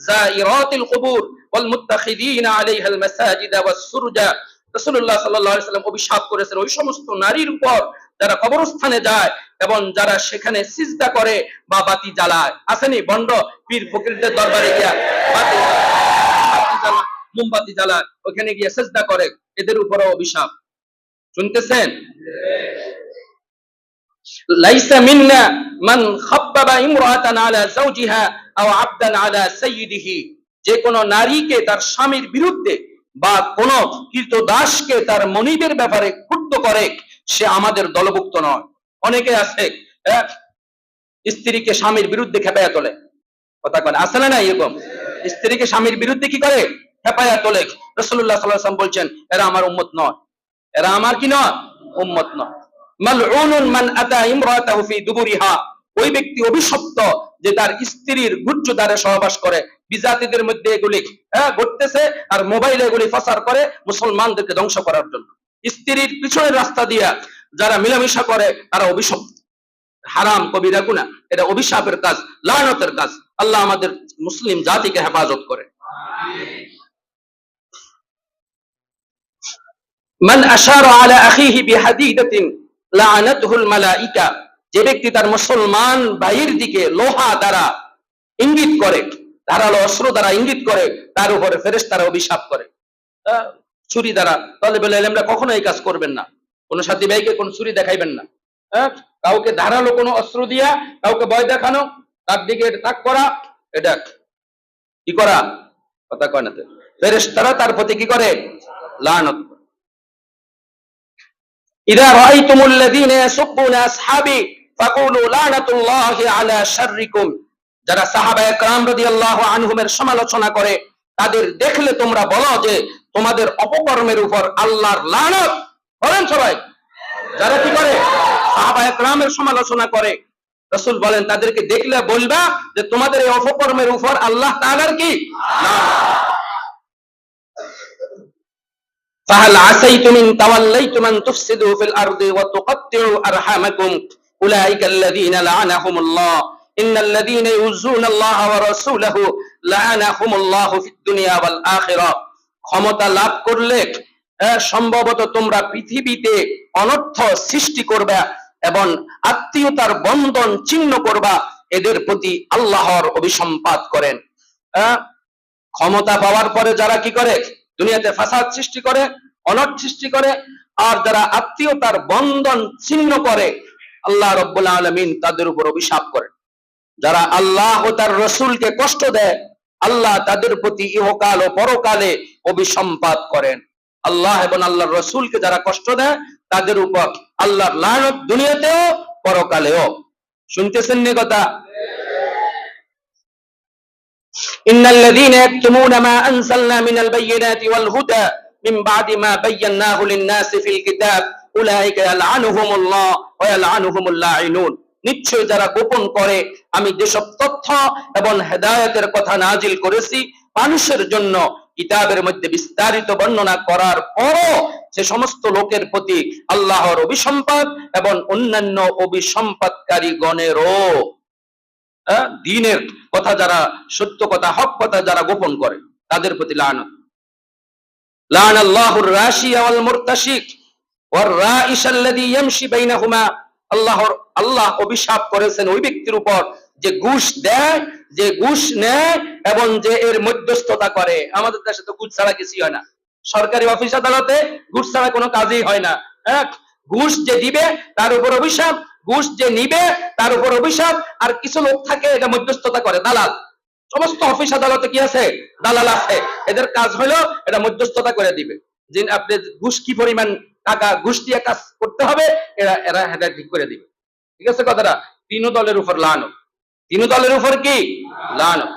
যায়িরাতিল কুবুর ওয়াল মুত্তাখিদিনা আলাইহাল মাসাজিদ ওয়াস সুরজা। রাসূলুল্লাহ সাল্লাল্লাহু আলাইহি ওয়াসাল্লাম অভিশাপ করেছেন ওই সমস্ত নারীর উপর যারা কবরস্থানে যায় এবং যারা সেখানে সিজদা করে বা বাতি জ্বালায়। আসেনি বন্ড পীর ফকিরদের দরবারে গিয়া বাতি জ্বালায়, মোমবাতি জ্বালায়, ওখানে গিয়ে সিজদা করে, এদের উপরও অভিশাপ। শুনতেছেন? লাইসা মিন্না মান খাব্বাবা ইমরাতান আলা যাওজিহা আও আবদান আলা সাইয়্যিদিহি। যে কোন নারীকে তার স্বামীর বিরুদ্ধে বা কোন কৃতদাসকে তার মনিবের ব্যাপারে ক্ষুব্ধ করে সে আমাদের দলভুক্ত নয়। অনেকে আছে স্ত্রীকে স্বামীর বিরুদ্ধে খেপায়া তোলে। কথা কয় আসলে না এরকম? স্ত্রীকে স্বামীর বিরুদ্ধে কি করে? খেপায়া তোলে। রাসূলুল্লাহ সাল্লাল্লাহু আলাইহি ওয়াসাল্লাম বলছেন এরা আমার উম্মত নয়, এরা আমার কি নয়? উম্মত নয়। মালউনুন মান আতা ইমরাতাহু ফি দুবুরিহা, ওই ব্যক্তি অভিশপ্ত যে তার স্ত্রীর গুহ্য দ্বারে সহবাস করে। বিজাতিদের মধ্যে এগুলি ঘটতেছে আর মোবাইলে এগুলি প্রচার করে মুসলমানদেরকে ধ্বংস করার জন্য। স্ত্রীর পিছনের রাস্তা দিয়া যারা মিলামিশা করে তারা অভিশপ্ত, হারাম কবিরা গুনাহ, এটা অভিশাপের কাজ, লানতের কাজ। আল্লাহ আমাদের মুসলিম জাতিকে হেফাজত করে। মান আশারা আলা আখিহি বিহাদিদাতিন লাআনাতুহুল মালাইকা, যে ব্যক্তি তার মুসলমান ভাইয়ের দিকে লোহা দ্বারা ইঙ্গিত করে, ধারালো অস্ত্র দ্বারা ইঙ্গিত করে, তার উপরে ফেরেশতারা অভিশাপ করে। ছুরি দ্বারা, তালেবুল ইলমরা কখনো এই কাজ করবেন না। কোন সাথী ভাইকে কোন ছুরি দেখাইবেন না। কাউকে ধারালো কোনো অস্ত্র দিয়া কাউকে ভয় দেখানো, তার দিকে তাক করা, এটা কি করা? কথা কয় না তো। ফেরেশতারা তার প্রতি কি করে? লানত। ইযা রাআইতুমুল্লাযীনা ইয়াসুব্বুনা আসহাবী ফাকুলু লানাতুল্লাহি আলা শাররিকুম, যারা সাহাবায়ে কেরাম রাদিয়াল্লাহু আনহুমের সমালোচনা করে তাদের দেখলে তোমরা বলো যে তোমাদের অপকর্মের উপর আল্লাহর লানত। বলেন সবাই। যারা কি করে? সাহাবায়ে কেরামের সমালোচনা করে, রাসূল বলেন তাদেরকে দেখলে বলবা যে তোমাদের এই অপকর্মের উপর আল্লাহ তাআলার কি লানত। ফাহাল আসাইতুম ইন তাওয়াল্লাইতুম আন তুফসিদু ফিল আরদি ওয়া তুকাত্তিউ আরহামাকুম উলাইকা আল্লাযীনা লাআনাহুমুল্লাহ ইন্নাল্লাযীনা ইউযুনা আল্লাহ ওয়া রাসূলাহু লাআনাহুমুল্লাহু ফিদ দুনিয়া ওয়াল আখিরাহ। ক্ষমতা লাভ করলে সম্ভবত তোমরা পৃথিবীতে অনর্থ সৃষ্টি করবে এবং আত্মীয়তার বন্ধন ছিন্ন করবা, এদের প্রতি আল্লাহর অভিসম্পাত করেন। ক্ষমতা পাওয়ার পরে যারা কি করে? দুনিয়াতে ফাসাদ সৃষ্টি করে, অনর্থ সৃষ্টি করে, আর যারা আত্মীয়তার বন্ধন ছিন্ন করে আল্লাহ রাব্বুল আলামিন তাদের উপর অভিশাপ করেন। যারা আল্লাহ ও তার রাসূলকে কষ্ট দেয় আল্লাহ তাদের প্রতি ইহকাল ও পরকালে অভিসম্পাত করেন। আল্লাহ এবং আল্লাহর রাসূলকে যারা কষ্ট দেয় তাদের উপর আল্লাহর লানত দুনিয়াতেও পরকালেও। শুনতেছেন নি কথা? ইন্নাল্লাযীনা ইয়াকতুমুনা মা আনজালনা মিনাল বায়্যিনাতি ওয়াল হুদা মিন বা'দি মা বায়্যানাহু লিন-নাসি ফিল কিতাব উলাইকা ইয়ালআনুহুমুল্লাহ ওয়া ইয়ালআনুহুমুল লাঈনুন। নিশ্চয় যারা গোপন করে আমি যেসব তথ্য এবং হেদায়েতের কথা নাজিল করেছি মানুষের জন্য কিতাবের মধ্যে বিস্তারিত বর্ণনা করার পরও সে সমস্ত লোকের প্রতি আল্লাহর অভিসম্পাত এবং অন্যান্য অভিসম্পাতকারী গণেরও, দ্বীনের কথা যারা সত্য কথা হক কথা যারা গোপন করে তাদের প্রতি লানত। লানাল্লাহুর রাশিয়া ওয়াল মুরতাশিক ওয়ার রাইশ আল্লাযী ইয়ামশি বাইনাহুমা। আল্লাহ অভিশাপ করেছেন ওই ব্যক্তির উপর যে ঘুষ দেয়, যে ঘুষ নেয় এবং যে এর মধ্যস্থতা করে। আমাদের দেশে তো ঘুষ ছাড়া কিছুই হয় না। সরকারি অফিস আদালতে ঘুষ ছাড়া কোনো কাজই হয় না। ঘুষ যে দিবে তার উপর অভিশাপ, ঘুষ যে নিবে তার উপর অভিশাপ, আর কিছু লোক থাকে এটা মধ্যস্থতা করে, দালাল। সমস্ত অফিস আদালতে কি আছে? দালাল আছে। এদের কাজ হলো এটা মধ্যস্থতা করে দিবে যে আপনি ঘুষ কি পরিমাণ টাকা ঘুষ দিয়ে কাজ করতে হবে, এরা এটা ঠিক করে দিবে। ঠিক আছে কথাটা? তিন দলের উপর লানত, তিন দলের উপর কি লানত।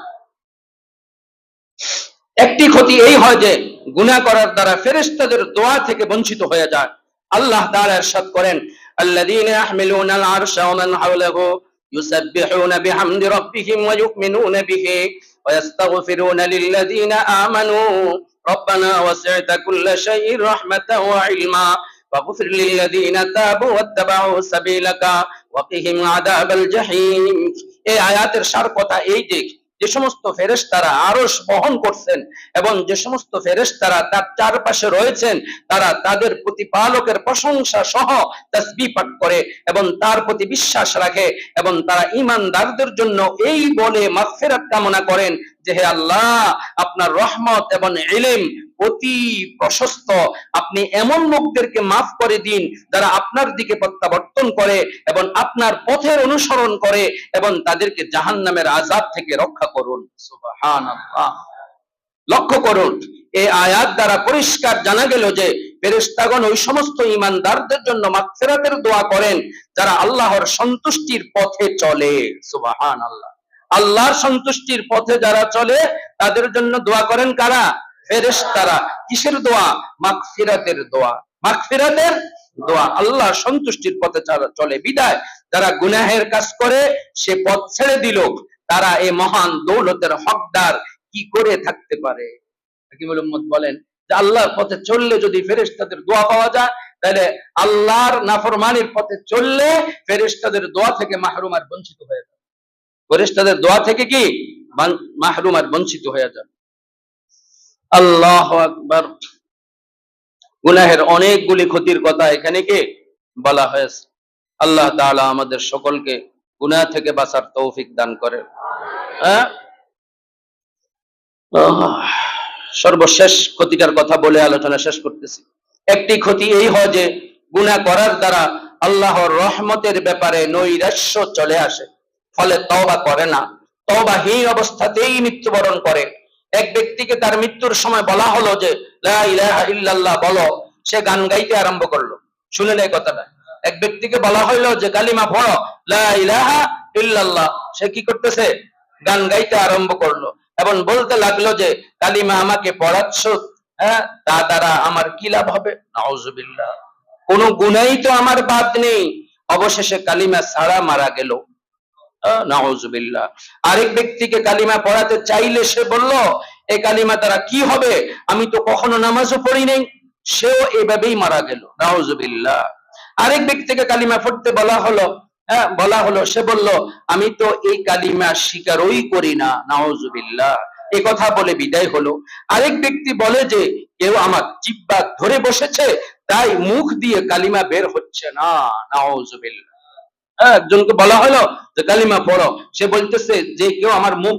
একটি ক্ষতি এই হয় যে গুনাহ করার দ্বারা ফেরেশতাদের দোয়া থেকে বঞ্চিত হয়ে যায়। আল্লাহ তাআলা ইরশাদ করেন, আল্লাযীনা ইয়াহমিলুনাল আরশা ওয়া মান হাওলাহু ইউসাব্বিহুনা বিহামদি রাব্বিহিম ওয়া ইউমিনুনা বিহি ওয়া ইস্তাগফিরুনা লিল্লাযীনা আমানু রব্বানা ওয়াসি'তা কুল্লা শাইইন রাহমাতাও ওয়া ইলমা ফাগফির লিল্লাযীনা তাবু ওয়াত্তাবাউ সাবিলাকা ওয়া কিহিম আযাবাল জাহিম। এই আয়াতের সার কথা এই যে সমস্ত ফেরেশতারা আরশ বহন করছেন এবং যে সমস্ত ফেরেশতারা তার চারপাশে রয়েছেন, তারা তাদের প্রতিপালকের প্রশংসা সহ তাসবিহ পাঠ করে এবং তার প্রতি বিশ্বাস রাখে এবং তারা ঈমানদারদের জন্য এই বলে মাগফিরাত কামনা করেন যে হে আল্লাহ, আপনার রহমত এবং ইলম অতি প্রশস্ত, আপনি এমন লোকদেরকে মাফ করে দিন যারা আপনার দিকে প্রত্যাবর্তন করে এবং আপনার পথের অনুসরণ করে এবং তাদেরকে জাহান্নামের আযাব থেকে রক্ষা করুন। সুবহানাল্লাহ। লক্ষ্য করুন, এই আয়াত দ্বারা পরিষ্কার জানা গেল যে ফেরেশতাগণ ওই সমস্ত ঈমানদারদের জন্য মাগফিরাতের দোয়া করেন যারা আল্লাহর সন্তুষ্টির পথে চলে। সুবহানাল্লাহ। আল্লাহর সন্তুষ্টির পথে যারা চলে তাদের জন্য দোয়া করেন কারা? ফেরেশতারা। কিসের দোয়া? মাগফিরাতের দোয়া। মাগফিরাতের দোয়া। আল্লাহ সন্তুষ্টির পথে চলে বিদায় যারা গুনাহের কাজ করে সে পথ ছেড়ে দিল, তারা এই মহান দৌলতের হকদার কি করে থাকতে পারে? হাকিমুল উম্মত বলেন যে আল্লাহর পথে চললে যদি ফেরেশতাদের দোয়া পাওয়া যায়, তাহলে আল্লাহর নাফরমানির পথে চললে ফেরেশতাদের দোয়া থেকে মাহরুম আর বঞ্চিত হয়ে যায়। ফেরেশতাদের দোয়া থেকে কি মাহরুম আর বঞ্চিত হয়ে যায়। আল্লাহু আকবার। গুনাহের অনেকগুলি ক্ষতির কথা এখানে কি বলা হয়েছে। আল্লাহ তাআলা আমাদের সকলকে গুনাহ থেকে বাঁচার তৌফিক দান করেন। হ্যাঁ, সর্বশেষ ক্ষতিটার কথা বলে আলোচনা শেষ করতেছি। একটি ক্ষতি এই হয় যে গুনাহ করার দ্বারা আল্লাহর রহমতের ব্যাপারে নৈরাশ্য চলে আসে, ফলে তওবা করে না, তওবাহীন অবস্থাতেই মৃত্যুবরণ করে। এক ব্যক্তিকে তার মৃত্যুর সময় বলা হলো যে লা ইলাহা ইল্লাল্লাহ বলো, সে গান গাইতে আরম্ভ করলো। শুনেন এই কথাটা, এক ব্যক্তিকে বলা হইলো যে কালিমা পড়ো লা ইলাহা ইল্লাল্লাহ, সে কি করতেছে? গান গাইতে আরম্ভ করলো এবং বলতে লাগলো যে কালিমা আমাকে পড়াচ্ছ, হ্যাঁ, তা দ্বারা আমার কি লাভ হবে? নাউজুবিল্লাহ, কোন গুনাহই তো আমার বাদ নেই। অবশেষে কালিমা ছাড়া মারা গেল। নাউজুবিল্লাহ। আরেক ব্যক্তিকে কালিমা পড়াতে চাইলে সে বলল এই কালিমা দ্বারা কি হবে, আমি তো কখনো নামাজও পড়ি নাই। সেও এভাবেই মারা গেল। নাউজুবিল্লাহ। আরেক ব্যক্তিকে কালিমা পড়তে বলা হলো, বলা হলো, সে বলল আমি তো এই কালিমা স্বীকারই করি না। নাউজুবিল্লাহ। এই কথা বলে বিদায় হলো। আরেক ব্যক্তি বলে যে কেউ আমার জিহ্বা ধরে বসেছে, তাই মুখ দিয়ে কালিমা বের হচ্ছে না। নাউজুবিল্লাহ। একজনকে বলা হলো যে কালিমা পড়ো, সে বলতেছে যে কেউ আমার মুখ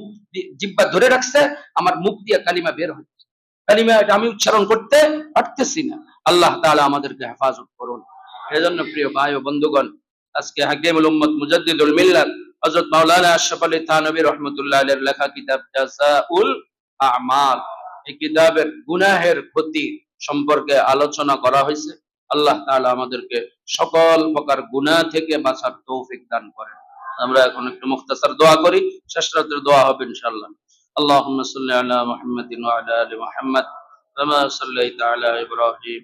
জিহ্বা ধরে রাখছে, আমার মুখ দিয়ে কালিমা বের হচ্ছে, কালিমা আমি উচ্চারণ করতে পারতেছি না। আল্লাহ তাআলা আমাদেরকে হেফাজত করুন। এজন্য প্রিয় ভাই ও বন্ধুগণ, আজকে হাকিমুল উম্মত মুজাদ্দিদুল মিল্লাত হযরত মাওলানা আশরাফ আলী থানভী রাহমাতুল্লাহ আলাইহির লেখা কিতাব জাযাউল আমাল, এই কিতাবের গুনাহের ক্ষতি সম্পর্কে আলোচনা করা হয়েছে। আল্লাহ তাআলা আমাদেরকে সকল প্রকার গুনাহ থেকে বাঁচার তৌফিক দান করেন। আমরা এখন একটু মুখতাসার দোয়া করি, শেষ রাতের দোয়া হবে ইনশাআল্লাহ। আল্লাহুম্মা সাল্লি আলা মুহাম্মাদিন ওয়া আলা আলি মুহাম্মাদ কামা সাল্লাইতা আলা ইব্রাহিম